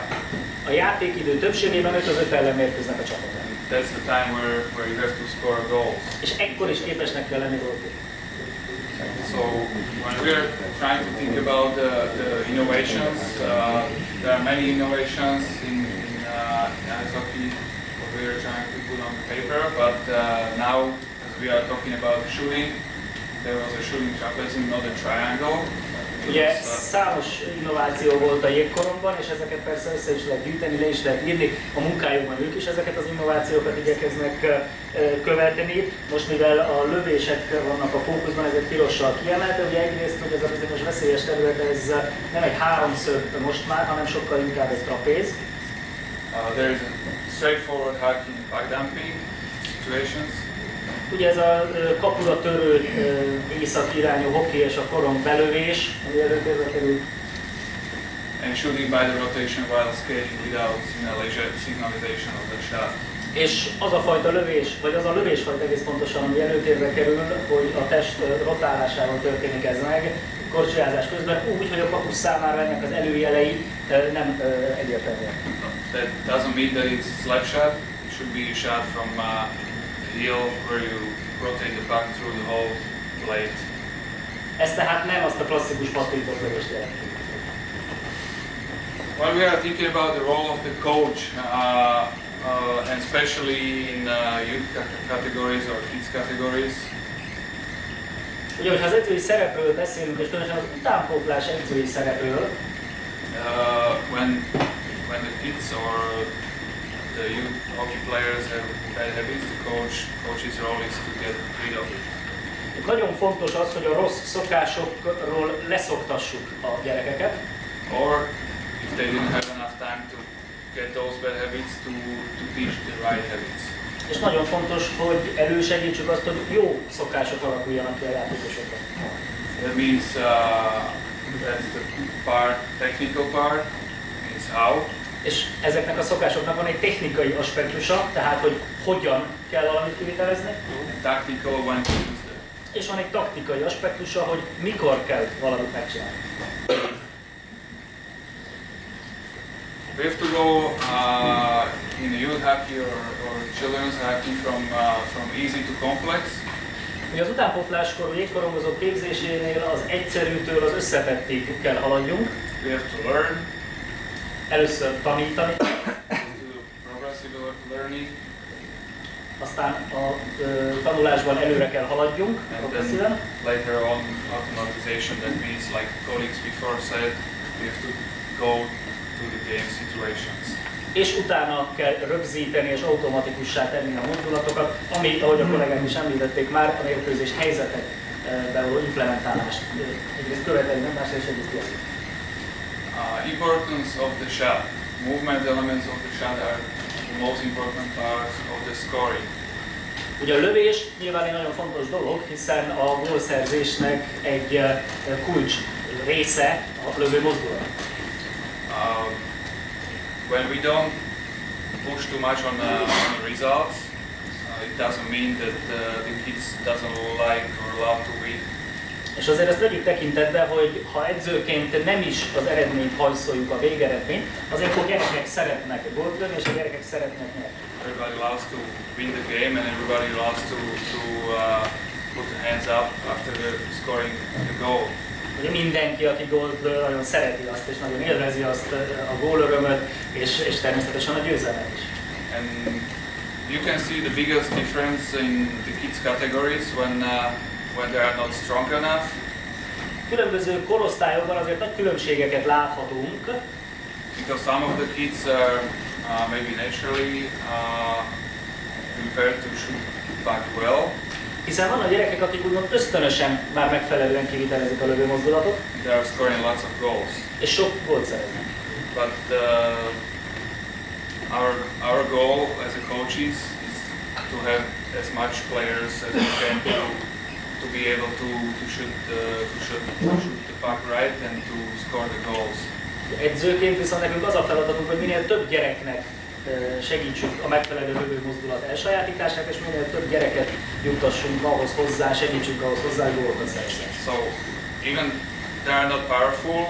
A játékidő többségében 5-5 ellen mérkőznek a csapatok. That's the time where you have to score goals. És ekkor is képesnek kell lenni gólt. So when we are trying to think about the innovations, there are many innovations in ice hockey what we are trying to put on the paper, but now as we are talking about shooting, there was a shooting trapezium, not a triangle. Ugye számos innováció volt a jégkoromban, és ezeket persze össze is lehet gyűjteni, le is lehet írni. A munkájukban ők is ezeket az innovációkat igyekeznek követni. Most mivel a lövések vannak a fókuszban, ezért pirossal kiemelte. Ugye egyrészt, hogy ez a bizonyos veszélyes terület, ez nem egy háromszög most már, hanem sokkal inkább egy trapéz. There is a straightforward hockey and puck dumping situations. Ugye ez a kapura törő északi irányú hoki és a korom belövés, ami előtérbe kerül. And shooting by the rotation while skating without signalization of the shot. És az a fajta lövés, vagy az a lövésfajta egész pontosan, ami előtérbe kerül, hogy a test rotálásával történik ez meg, korcsolyázás közben úgy, hogy a kapus számára ennek az előjelei nem egyértelműek. That doesn't mean that it's slap shot. It should be a shot from heel where you rotate the puck through the whole blade. Ez tehát nem azt a klasszikus pattintott lövést jelenti. When we are thinking about the role of the coach, and especially in youth categories or kids categories, ugye, hogyha az edzői szerepről beszélünk, és különösen az utánpótlás edzői szerepről, when the kids or the youth hockey players have bad habits, the coach's role is to get rid of it. Nagyon fontos az, hogy a rossz szokásokról leszoktassuk a gyerekeket. Or if they didn't have enough time to get those bad habits, to teach the right habits. És nagyon fontos, hogy elősegítsük azt, hogy jó szokások alakuljanak ki a játékosokban. That means that's the technical part, means how. És ezeknek a szokásoknak van egy technikai aspektusa, tehát hogy hogyan kell valamit kivitelezni. Tactical when to use them. És van egy taktikai aspektusa, hogy mikor kell valamit megcsinálni. We have to go in the youth hockey or children's hockey from easy to complex. Ugye az utánpótláskorú jégkorongozók képzésénél az egyszerűtől az összetettig kell haladjunk. We have to learn. Először tanítani. Progressive learning. Aztán a tanulásban előre kell haladjunk. And then later on automatization, that means like colleagues before said, we have to go to the game situations. És utána kell rögzíteni és automatikussá tenni a mozdulatokat, ami, ahogy a kollégák is említették már, a mérkőzés helyzetekbe való implementálást egyrészt követeli, nem másrészt segít ki. Importance of the shot. Movement elements of the shot are the most important parts of the scoring. Ugye a lövés nyilván egy nagyon fontos dolog, hiszen a gólszerzésnek egy kulcs része a lövő mozdulat. When we don't push too much on the results, it doesn't mean that the kids doesn't like or love to win. És azért ezt vegyük tekintetbe, hogy ha edzőként nem is az eredményt hajszoljuk, a végeredményt, azért a gyerekek szeretnek gólt lőni, és a gyerekek szeretnek nyerni. Everybody loves to win the game, and everybody loves to put the hands up after scoring the goal. Ugye mindenki, aki gólt lő, nagyon szereti azt, és nagyon élvezi azt a gólörömöt, és természetesen a győzelmet is. And you can see the biggest difference in the kids categories when they are not strong enough. Különböző korosztályokban azért nagy különbségeket láthatunk. Because some of the kids are maybe naturally prepared to shoot puck well. Hiszen vannak gyerekek, akik úgymond ösztönösen már megfelelően kivitelezik a lövőmozdulatot. They are scoring lots of goals. És sok gólt szereznek. But our goal as a coaches is to have as much players as we can to be able to shoot the puck right and to score the goals. Edzőként viszont nekünk az a feladatunk, hogy minél több gyereknek segítsünk a megfelelő lövőmozdulat elsajátítását, és minél több gyereket juttassunk ahhoz hozzá, segítsünk ahhoz hozzá, hogy gólokat szerezzen. So even they are not powerful,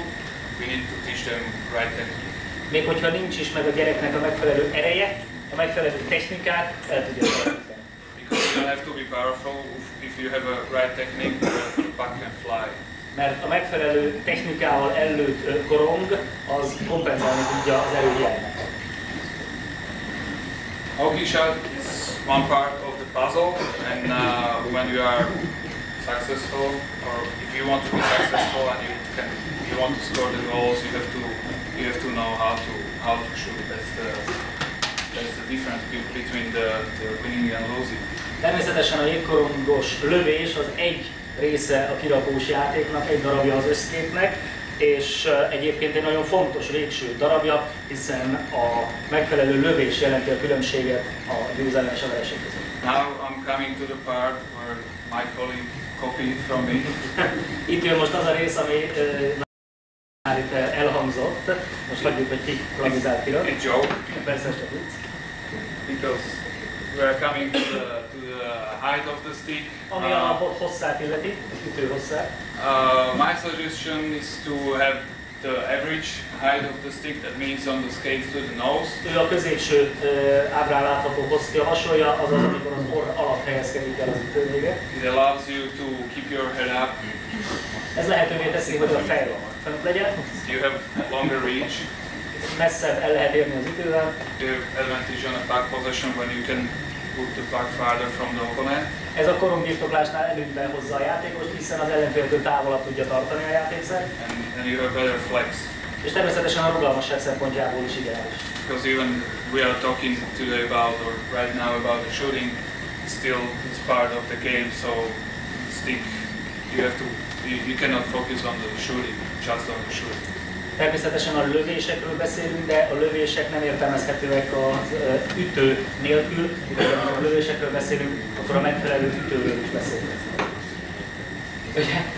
we need to teach them right technique. Még hogyha nincs is meg a gyereknek a megfelelő ereje, a megfelelő technikát, el tudja tanítani. Because you don't have to be powerful if you have a right technique, the puck can fly. Mert a megfelelő technikával ellőtt korong az kompenzálni tudja az erőhiányát. Hockey shot is one part of the puzzle, and when you are successful, or if you want to be successful and you want to score the goals, you have to know how to shoot. That's the difference between the winning and losing. Természetesen a jégkorongos lövés az egy része a kirakós játéknak, egy darabja az összképnek, és egyébként egy nagyon fontos végső darabja, hiszen a megfelelő lövés jelenti a különbséget a győzelem és a vereség között. Now I'm coming to the part where my colleague copied from me. Itt jön most az a rész, ami már itt elhangzott. Most hagyjuk, hogy ki klavizált ki. It's joke. Persze csak vicc. Because we are coming to the height of the stick. Ami a hosszát illeti, ütő hosszát. My suggestion is to have the average height of the stick, that means on the skates to the nose. Ő a középső ábrán látható hosszt javasolja, azaz amikor az orr alatt helyezkedik el az ütővége. It allows you to keep your head up. Ez lehetővé teszi, hogy a fej fent legyen. You have longer reach. Messzebb el lehet érni az ütővel. You have advantage on a puck possession when you can put the puck farther from the opponent. Ez a korongbirtoklásnál előnyben hozza a játékost, hiszen az ellenféltől távolabb tudja tartani a játékszer. And you have better flex. És természetesen a rugalmasság szempontjából is ideális. Because even we are talking today about, or right now about the shooting, still it's part of the game, so stick, you cannot focus on the shooting, just on the shooting. Természetesen a lövésekről beszélünk, de a lövések nem értelmezhetőek az ütő nélkül. Ha a lövésekről beszélünk, akkor a megfelelő ütőről is beszélünk.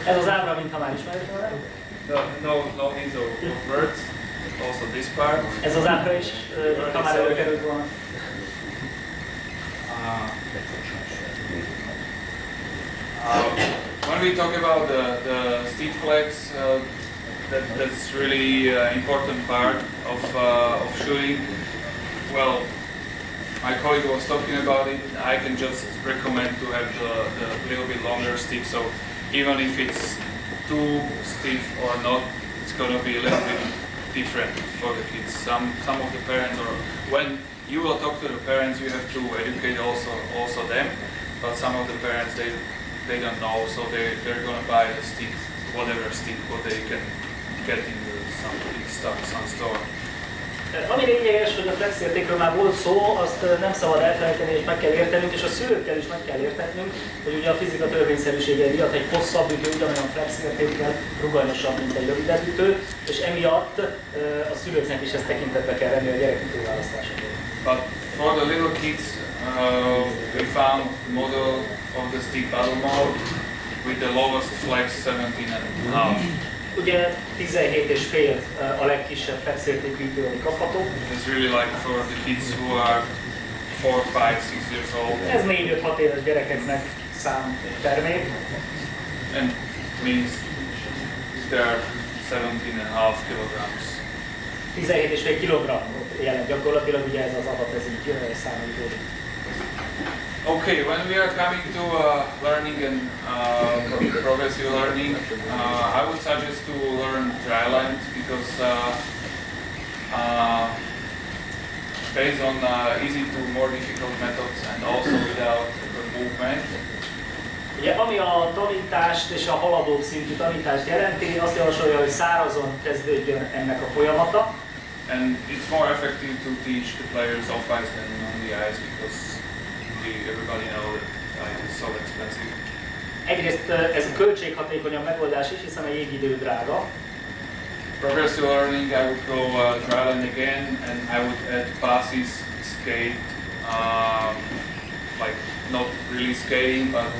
Ez az ábra, mintha már ismerjük vele. No needs of words, also this part. Ez az ábra is, ha már előkerült volna. When we talk about the stick flex, that's really important part of shooting. Well, my colleague was talking about it. I can just recommend to have the little bit longer stick. So even if it's too stiff or not, it's gonna be a little bit different for the kids. Some of the parents, or when you will talk to the parents, you have to educate also them. But some of the parents they don't know, so they're gonna buy the stick, whatever stick what they can get in some big some store. Ami lényeges, hogy a flex értékről már volt szó, azt nem szabad elfelejteni és meg kell értenünk, és a szülőkkel is meg kell értenünk, hogy ugye a fizika törvényszerűségei miatt egy hosszabb ütő ugyanolyan flex értékkel rugalmasabb, mint egy rövidebb ütő, és emiatt a szülőknek is ezt tekintetbe kell venni a gyerek ütőválasztásakor. But for the little kids, we found model of the stick battle mode with the lowest flex 17.5. Ugye 17,5 a legkisebb flexértékű ütő, ami kapható. It's really like for the kids who are 4, 5, 6 years old. Ez 4-5-6 éves gyerekeknek szám termék. And means they're 17.5 kilograms. 17,5 kilogrammot jelent gyakorlatilag, ugye ez az adat, ez így számító. Okay, when we are coming to learning and progressive learning, I would suggest to learn dry land because based on easy to more difficult methods and also without the movement. Ugye, ami a tanítást és a haladó szintű tanítást jelenti, azt javasolja, hogy szárazon kezdődjön ennek a folyamata. And it's more effective to teach the players off ice than on the ice because everybody knows that it is so expensive. Egyrészt ez a költséghatékonyabb megoldás is, hiszen a jégidő drága. Progressive learning, I would go dry land again, and I would add passes, skate, like not really skating, but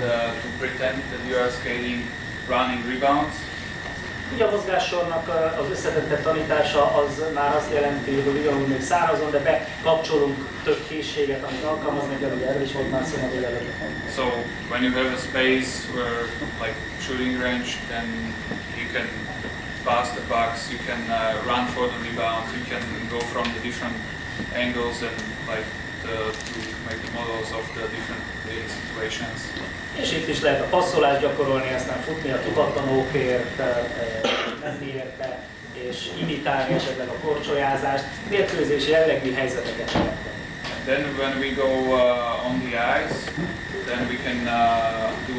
to pretend that you are skating, running rebounds. Ugye a mozgássornak az összetettebb tanítása az már azt jelenti, hogy ugyanúgy még szárazon, de bekapcsolunk több készséget, amit alkalmazni kell, ugye erről is volt már szó a délelőtt. So when you have a space where like shooting range, then you can pass the pucks, you can run for the rebounds, you can go from the different angles and like to make the models of the different situations. És itt is lehet a passzolást gyakorolni, aztán futni a kipattanókért, menni érte, és imitálni esetleg a korcsolyázást, mérkőzési jellegű helyzeteket teremteni. Then when we go on the ice, then we can do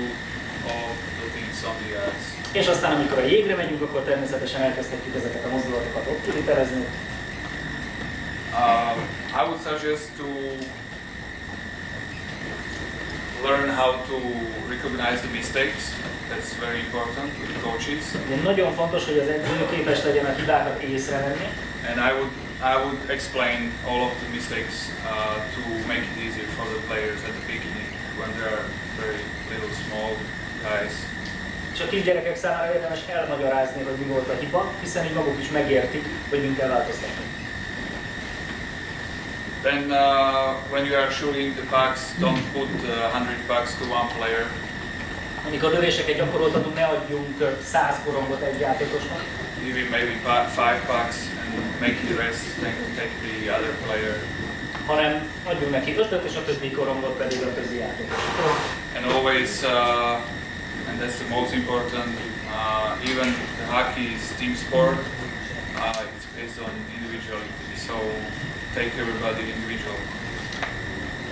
all the things on the ice. És aztán amikor a jégre megyünk, akkor természetesen elkezdhetjük ezeket a mozdulatokat ott kivitelezni. I would suggest to learn how to recognize the mistakes. That's very important with coaches. Nagyon fontos, hogy az edző képes legyen a hibákat észrevenni. And I would explain all of the mistakes to make it easier for the players at the beginning when there are very little small guys. És a kisgyerekek számára érdemes elmagyarázni, hogy mi volt a hiba, hiszen így maguk is megértik, hogy mit kell változtatni. Then when you are shooting the pucks, don't put 100 pucks to one player. Amikor lövéseket gyakoroltatunk, ne adjunk 100 korongot egy játékosnak. Give him maybe 5 pucks and make the rest, take the other player. Hanem adjunk neki 5-öt, és a többi korongot pedig a többi játékosnak. And always, and that's the most important, even the hockey is team sport, it's based on individuality, so take everybody individual.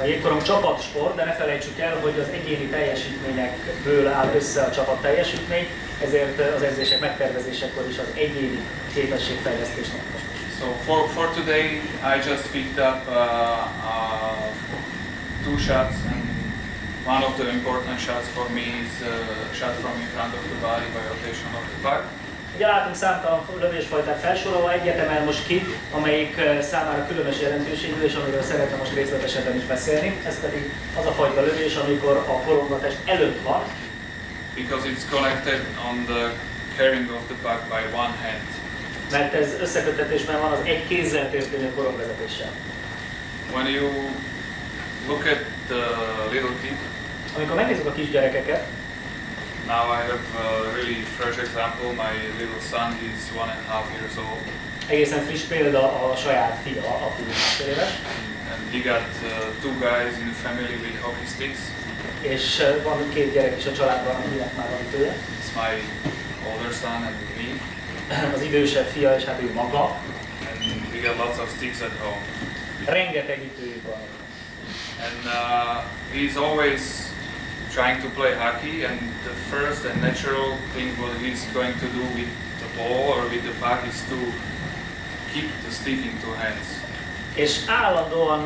A jégkorong csapatsport, de ne felejtsük el, hogy az egyéni teljesítményekből áll össze a csapat teljesítmény, ezért az edzések megtervezésekor is az egyéni képességfejlesztésnek. So for today, I just picked up 2 shots, and one of the important shots for me is a shot from in front of the body by rotation of the puck. Ugye látunk számtalan lövésfajtát felsorolva, egyet emel most ki, amelyik számára különös jelentőségű, és amiről szeretem most részletesebben is beszélni. Ez pedig az a fajta lövés, amikor a korongatás előtt van. Because it's connected on the carrying of the puck by one hand. Mert ez összeköttetésben van az egy kézzel történő korongvezetéssel. When you look at the little kid, amikor megnézzük a kisgyerekeket, now I have a really fresh example. My little son, he's 1.5 years old. Egészen friss példa a saját fia, aki 1,5 éves. And he got 2 guys in the family with hockey sticks. És van 2 gyerek is a családban, akinek már van ütője. It's my older son and me. Az idősebb fia, és hát ő maga. And we got lots of sticks at home. Rengeteg ütőjük van. And he's always trying to play hockey, and the first and natural thing what he's going to do with the ball or with the puck is to keep the stick in 2 hands. És állandóan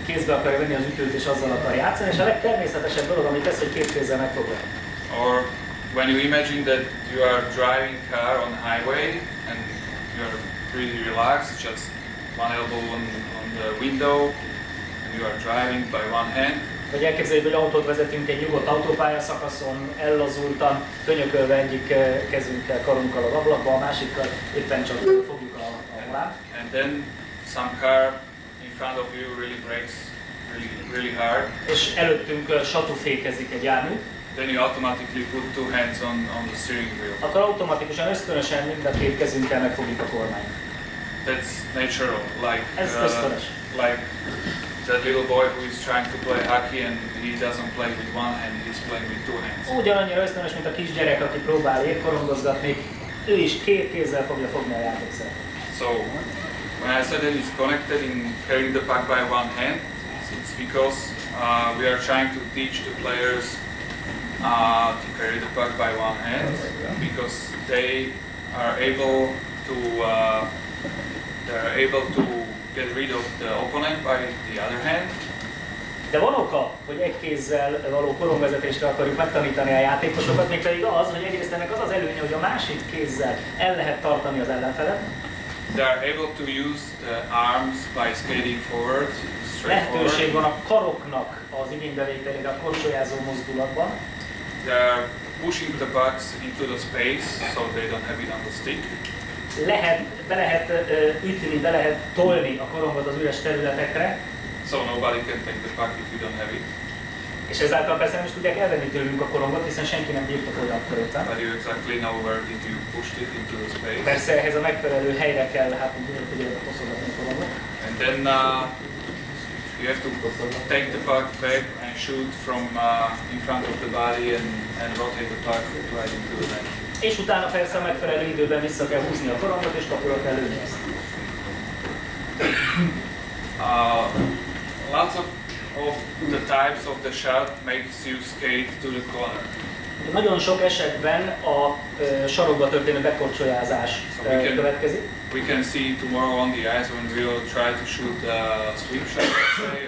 kézbe akarja venni az ütőt, és azzal akar játszani, és a legtermészetesebb dolog, amit tesz, hogy 2 kézzel megfogja. Or when you imagine that you are driving car on the highway and you are pretty relaxed, just one elbow on the window, and you are driving by one hand. Vagy elképzeljük, hogy autót vezetünk egy nyugodt autópálya szakaszon, ellazultan, könyökölve egyik kezünkkel, karunkkal az ablakba, a másikkal éppen csak fogjuk a volánt. And then some car in front of you really brakes really hard. És előttünk satúfékezik egy jármű. Then you automatically put 2 hands on the steering wheel. Akkor automatikusan, ösztönösen mind a 2 kezünkkel megfogjuk a kormányt. That's natural, like Ez ösztönös. like that little boy who is trying to play hockey and he doesn't play with one hand, he's playing with 2 hands. Ugyanannyira ösztönös, mint a kisgyerek, aki próbál jégkorongozgatni, ő is 2 kézzel fogja fogni a játékszert. So when I said that it's connected in carrying the puck by one hand, it's because we are trying to teach the players to carry the puck by one hand, because they are able to get rid of the opponent by the other hand, De van oka, hogy egy kézzel való korongvezetésre akarjuk megtanítani a játékosokat, mégpedig az, hogy egyrészt ennek az az előnye, hogy a másik kézzel el lehet tartani az ellenfelet. They are able to use the arms by skating forward, straight Lehetőség van forward. a karoknak az igénybevételére a korcsolyázó mozdulatban. They are pushing the pucks into the space so they don't have it on the stick. Be lehet ütni, be lehet tolni a korongot az üres területekre. So nobody can take the puck if you don't have it. És ezáltal persze nem is tudják elvenni tőlünk a korongot, hiszen senki nem birtokolja akkor éppen. But you exactly know where did you push it into the space. Persze ehhez a megfelelő helyre kell, hát úgy poszogatni a korongot. And then you have to take the puck back and shoot from in front of the body and rotate the puck right into the net. És utána persze a megfelelő időben vissza kell húzni a korongot és kapura kell lőni ezt. Lots of the types of the shot makes you skate to the corner. Nagyon sok esetben a sarokba történő bekorcsolyázás következik. We can see tomorrow on the ice when we will try to shoot a sweep shot, let's say,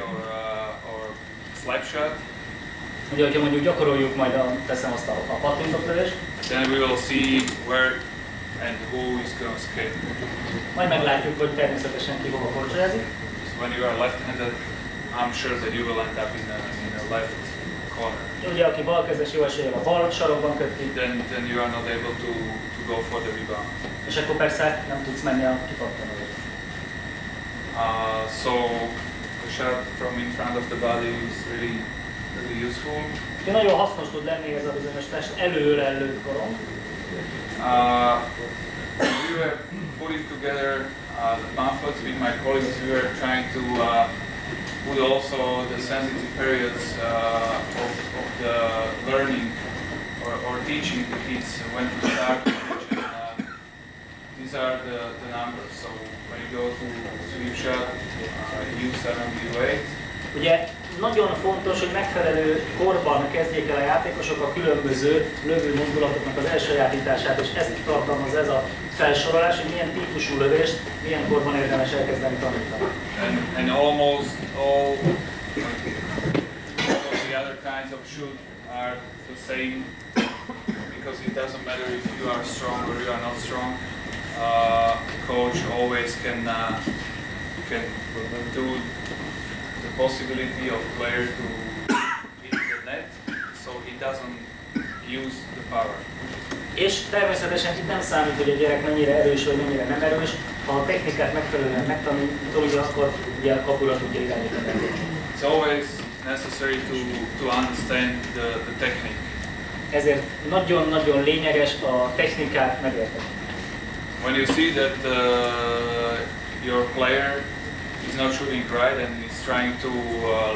or slap shot. Ugye, hogyha mondjuk gyakoroljuk majd teszem azt a pattintott lövést, then we will see where and who is going to skate. majd meglátjuk, hogy természetesen ki hova korcsolyázik. So when you are left-handed, I'm sure that you will end up in a left corner. Ugye, aki balkezes, jó eséllyel a bal sarokban köti. Then you are not able to go for the rebound. És akkor persze nem tudsz menni a kipattanóra. So the shot from in front of the body is really useful. Ugye nagyon hasznos tud lenni ez a bizonyos test előre lőtt korong. We were putting together the pamphlets with my colleagues. We were trying to put also the sensitive periods of the learning or teaching the kids when to start. These are the numbers. So when you go to sweep shot, U7, U8. Ugye nagyon fontos, hogy megfelelő korban kezdjék el a játékosok a különböző lövő mozdulatoknak az elsajátítását, és ezt tartalmaz ez a felsorolás, hogy milyen típusú lövést, milyen korban érdemes elkezdeni tanítani. And almost all the other kinds of shoot are the same, because it doesn't matter if you are strong or you are not strong. Coach always can do the possibility of player to hit the net, so he doesn't use the power. És természetesen itt nem számít, hogy a gyerek mennyire erős vagy mennyire nem erős, ha a technikát megfelelően megtanulja, akkor ugye a kapura tudja irányítani. It's always necessary to understand the technique. Ezért nagyon-nagyon lényeges a technikát megérteni. When you see that your player is not shooting right and is trying to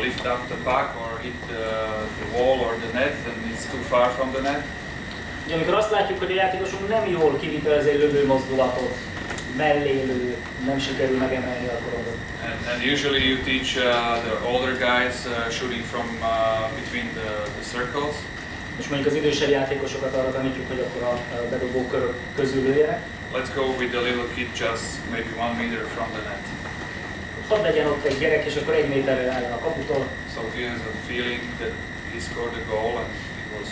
lift up the puck or hit the wall or the net and it's too far from the net. Ugye, amikor azt látjuk, hogy a játékosunk nem jól kivitelez egy lövő mozdulatot, mellé lő, nem sikerül megemelni a korongot. And usually you teach the older guys shooting from between the circles. És mondjuk az idősebb játékosokat arra tanítjuk, hogy akkor a bedobó körök közül lőjenek. Let's go with the little kid just maybe 1 meter from the net. Hadd legyen ott egy gyerek, és akkor 1 méterre álljon a kaputól. So he has a feeling that he scored a goal and it was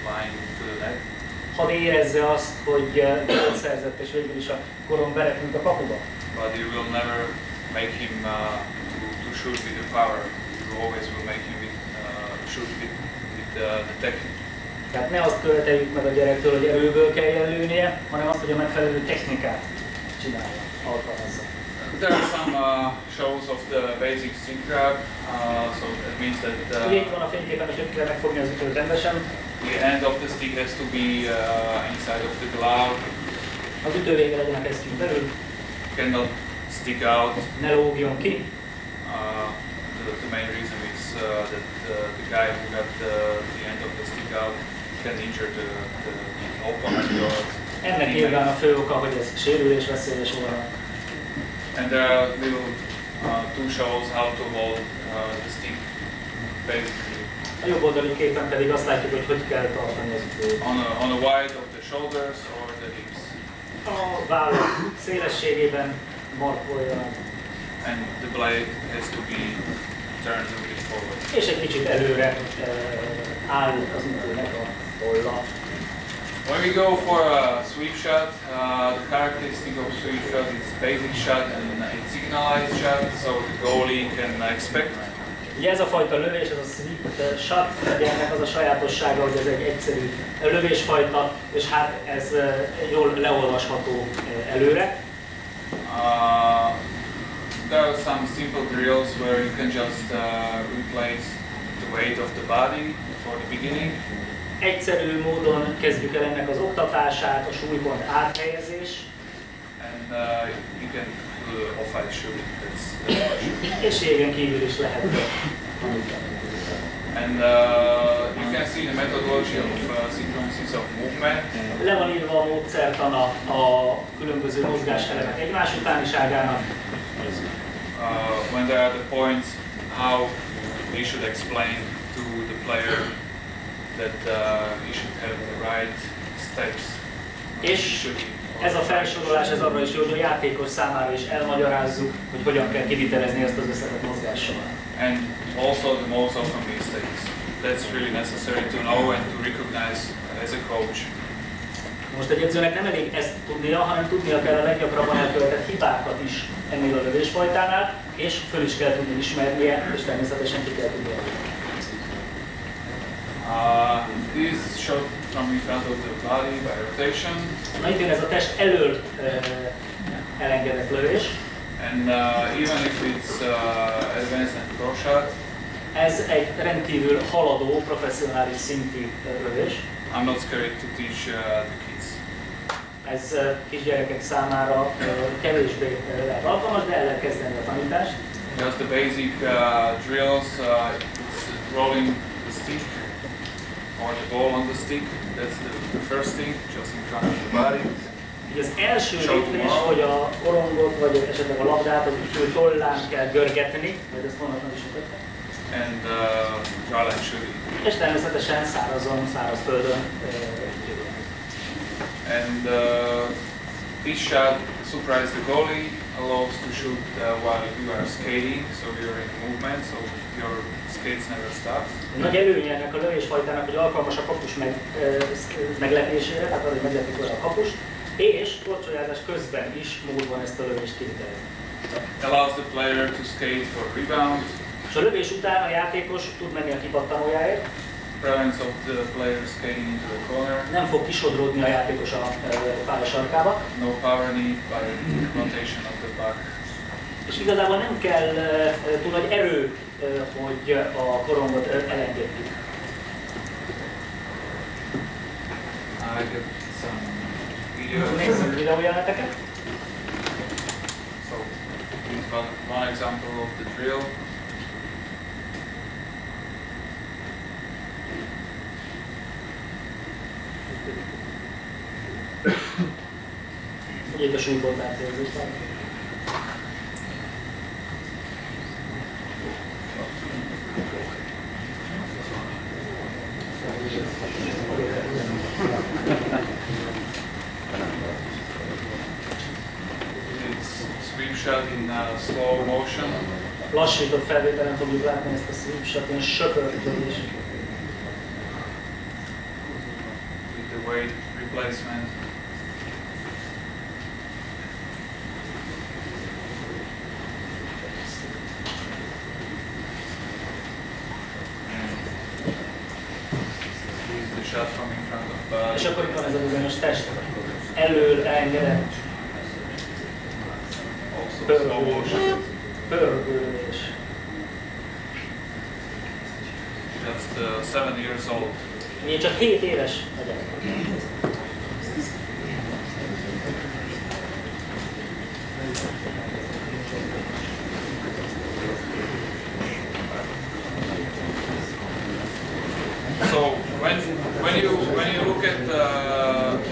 flying to the net. Hadd érezze azt, hogy gólt szerzett, és végül is a korong berepült a kapuba. But you will never make him to shoot with the power. You always will make him shoot with the technique. Tehát ne azt követeljük meg a gyerektől, hogy erőből kelljen lőnie, hanem azt, hogy a megfelelő technikát csinálja, alkalmazza. There are some shows of the basic stick grab, so that means that Ugye itt van a fényképen, hogy kell megfogni az ütőt rendesen. the end of the stick has to be inside of the glove. Az ütővége legyen a kesztyűn belül, Cannot stick out. ne lógjon ki. The main reason is that the guy who got the end of the stick out can injure the opponent or Ennek nyilván a fő oka, hogy ez sérülés veszélyes volna. And there are little two shows how to hold the stick basically. A jobb oldali képen pedig azt látjuk, hogy hogy kell tartani az ütőt. On the wide of the shoulders or the hips. A vállak szélességében markolja. And the blade has to be turns a bit forward. És egy kicsit előre áll az ütőnek a tolla. When we go for a sweep shot, the characteristic of sweep shot is basic shot and it's signalized shot, so the goalie can expect. Ugye ez a fajta lövés, ez a sweep shot, ugye ennek az a sajátossága, hogy ez egy egyszerű lövésfajta, és hát ez jól leolvasható előre. There are some simple drills where you can just replace the weight of the body for the beginning. Egyszerű módon kezdjük el ennek az oktatását, a súlypont áthelyezés. And you can do off-ice shooting. És égen kívül is lehet. And you can see the methodology of sequences of movement. Le van írva a módszertana a különböző mozgáselemek egymás utániságának. When there are the points, how we should explain to the player that he should have the right steps. És ez a felsorolás ez arra is jó, hogy a játékos számára is elmagyarázzuk, hogy hogyan kell kivitelezni ezt az összetett mozgással. And also the most often mistakes. That's really necessary to know and to recognize as a coach. Most egy edzőnek nem elég ezt tudnia, hanem tudnia kell a leggyakrabban elkövetett hibákat is ennél a lövésfajtánál, és föl is kell tudni ismernie, és természetesen ki kell tudnia. This shot from in front of the body by rotation. Na itt ez a test elől elengedett lövés. And even if it's advanced and pro shot, ez egy rendkívül haladó, professzionális szintű lövés. I'm not scared to teach the kids. Ez kisgyerekek számára kevésbé lehet alkalmas, de el lehet kezdeni a tanítást. Just the basic drills, it's rolling the stick or the ball on the stick. That's the first thing, just in front of the body. Az első lépés, hogy a korongot vagy esetleg a labdát az ütő tollán kell görgetni, vagy ezt vonatlan is mutatja. And dry line shooting. És természetesen szárazon, száraz földön. And this shot surprise the goalie, allows to shoot while you are skating, so you're in movement, so your skates never stop. Nagy előnye ennek a lövésfajtának, hogy alkalmas a kapus meglepésére, tehát az, hogy meglepik a kapust, és korcsolyázás közben is mód van ezt a lövést kivitelezni. Allows the player to skate for rebound. És a lövés után a játékos tud menni a kipattanójáért. Prevents of the player skating into the corner. Nem fog kisodródni a játékos a pálya sarkába. No power need by rotation of the puck. És igazából nem kell túl nagy erő, hogy a korongot elengedjük. I got some videos. Nézzük videójeleneteket. So this is one example of the drill. Ugye itt a súlypont áthelyezés van. It's sweep shot in slow motion. Lassított felvételen fogjuk látni ezt a sweep shot-in söpörtődés. With the weight replacement. És akkor itt van ez a bizonyos test elől elengedett pörgőlés. Just 7 years old. Én csak 7 éves a gyerek. So when you look at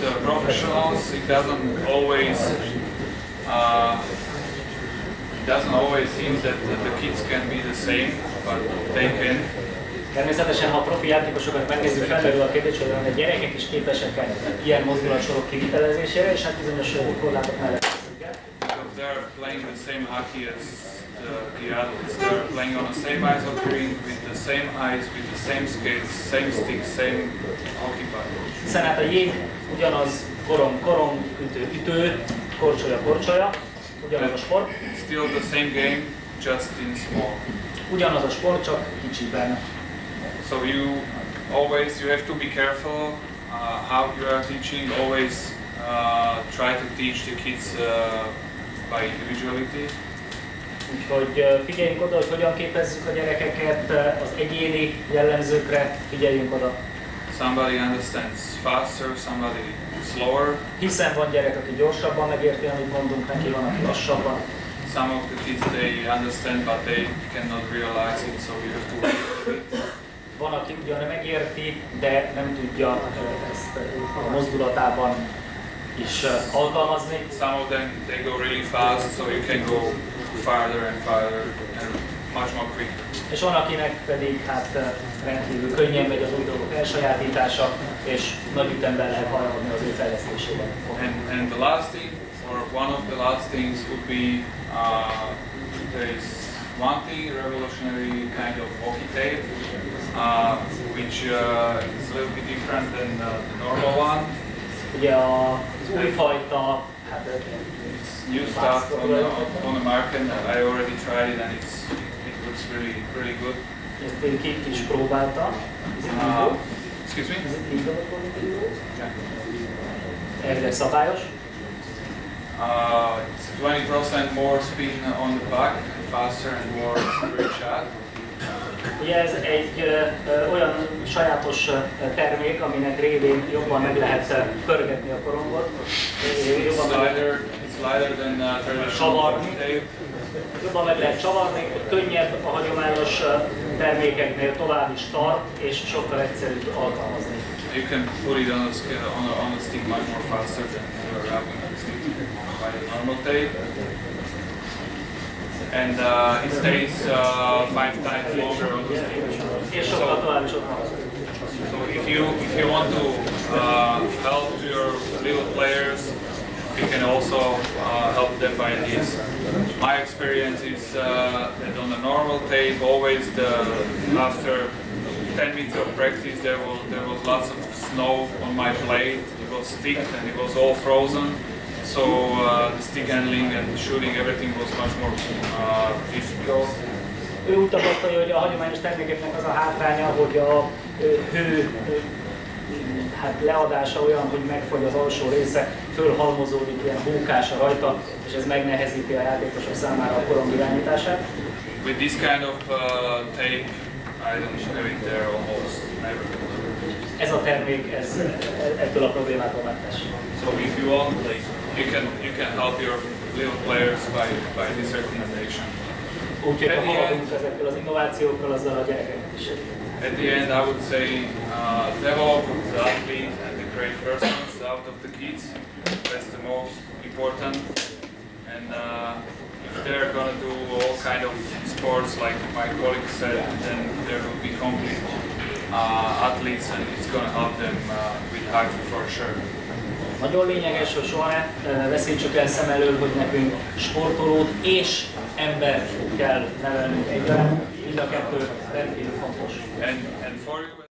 the professionals, it doesn't always seem that the kids can be the same, but they can. Természetesen, ha a profi játékosokat megnézzük, felmerül a kérdés, hogy a gyerekek is képesek ilyen mozdulatsorok kivitelezésére, és hát bizonyos korlátok mellett veszünk el. Because they're playing the same hockey as the adults. They're playing on the same ice hockey rink, with the same ice, with the same skates, same sticks, same hockey puck. Hiszen hát a jég ugyanaz, korong, ütő, korcsolya, ugyanaz a sport. It's still the same game, just in small. Ugyanaz a sport, csak kicsiben. So you have to be careful how you are teaching. Always try to teach the kids by individuality. Úgyhogy figyeljünk oda, hogy hogyan képezzük a gyerekeket, az egyéni jellemzőkre figyeljünk oda. Somebody understands faster, somebody slower. Hiszen van gyerek, aki gyorsabban megérti, amit mondunk neki, van, aki lassabban. Some of the kids, they understand, but they cannot realize it, so you have to wait. Van, aki ugyan megérti, de nem tudja ezt a mozdulatában is alkalmazni. Some of them, they go really fast, so you can go farther and farther and much more quick. És van, akinek pedig hát rendkívül könnyen megy az új dolgok elsajátítása, és nagy ütemben lehet haladni az ő fejlesztésében. And the last thing, or one of the last things would be, there is one thing, revolutionary kind of hockey tape, which is a little bit different than the normal one. Ugye az újfajta, hát new stuff on the market. I already tried it and it looks really good. Ezt én ki is próbáltam. Excuse me? Ez itt legal according to rules? Yeah. Elvileg szabályos. It's 20% more spin on the puck, faster and more straight shot. Ugye ez egy olyan sajátos termék, aminek révén jobban meg lehet pörgetni a korongot. It's lighter than traditional tape. Jobban meg lehet csavarni, könnyebb a hagyományos termékeknél, tovább is tart, és sokkal egyszerűbb alkalmazni. You can put it on the stick much more faster than you're wrapping the stick by the normal tape. And it stays 5 times longer on the stick. So if you want to help your little players, you can also help them by this. My experience is that on the normal tape, always after 10 minutes of practice, there was lots of snow on my plate. It was thick and it was all frozen. So the stick handling and shooting, everything was much more difficult. Ő úgy tapasztalja, hogy a hagyományos termékeknek az a hátránya, hogy a hő leadása olyan, hogy megfogy az alsó része, fölhalmozódik ilyen hókása rajta, és ez megnehezíti a játékosok számára a korong irányítását. With this kind of tape, I don't have it there almost never. Ez a termék, ebből a problémától mentes. So if you want, like, you can help your little players by this recommendation. Úgyhogy ha haladunk ezekkel az innovációkkal, azzal a gyerekeket is segíteni. At the end, I would say develop the athlete and the great persons out of the kids. That's the most important. And if they're gonna do all kind of sports, like my colleague said, then there will be complete athletes, and it's gonna help them with hockey for sure. Nagyon lényeges, hogy soha ne veszítsük el szem elől, hogy nekünk sportolót és embert kell nevelnünk egyben. Mind a kettő rendkívül fontos. And for you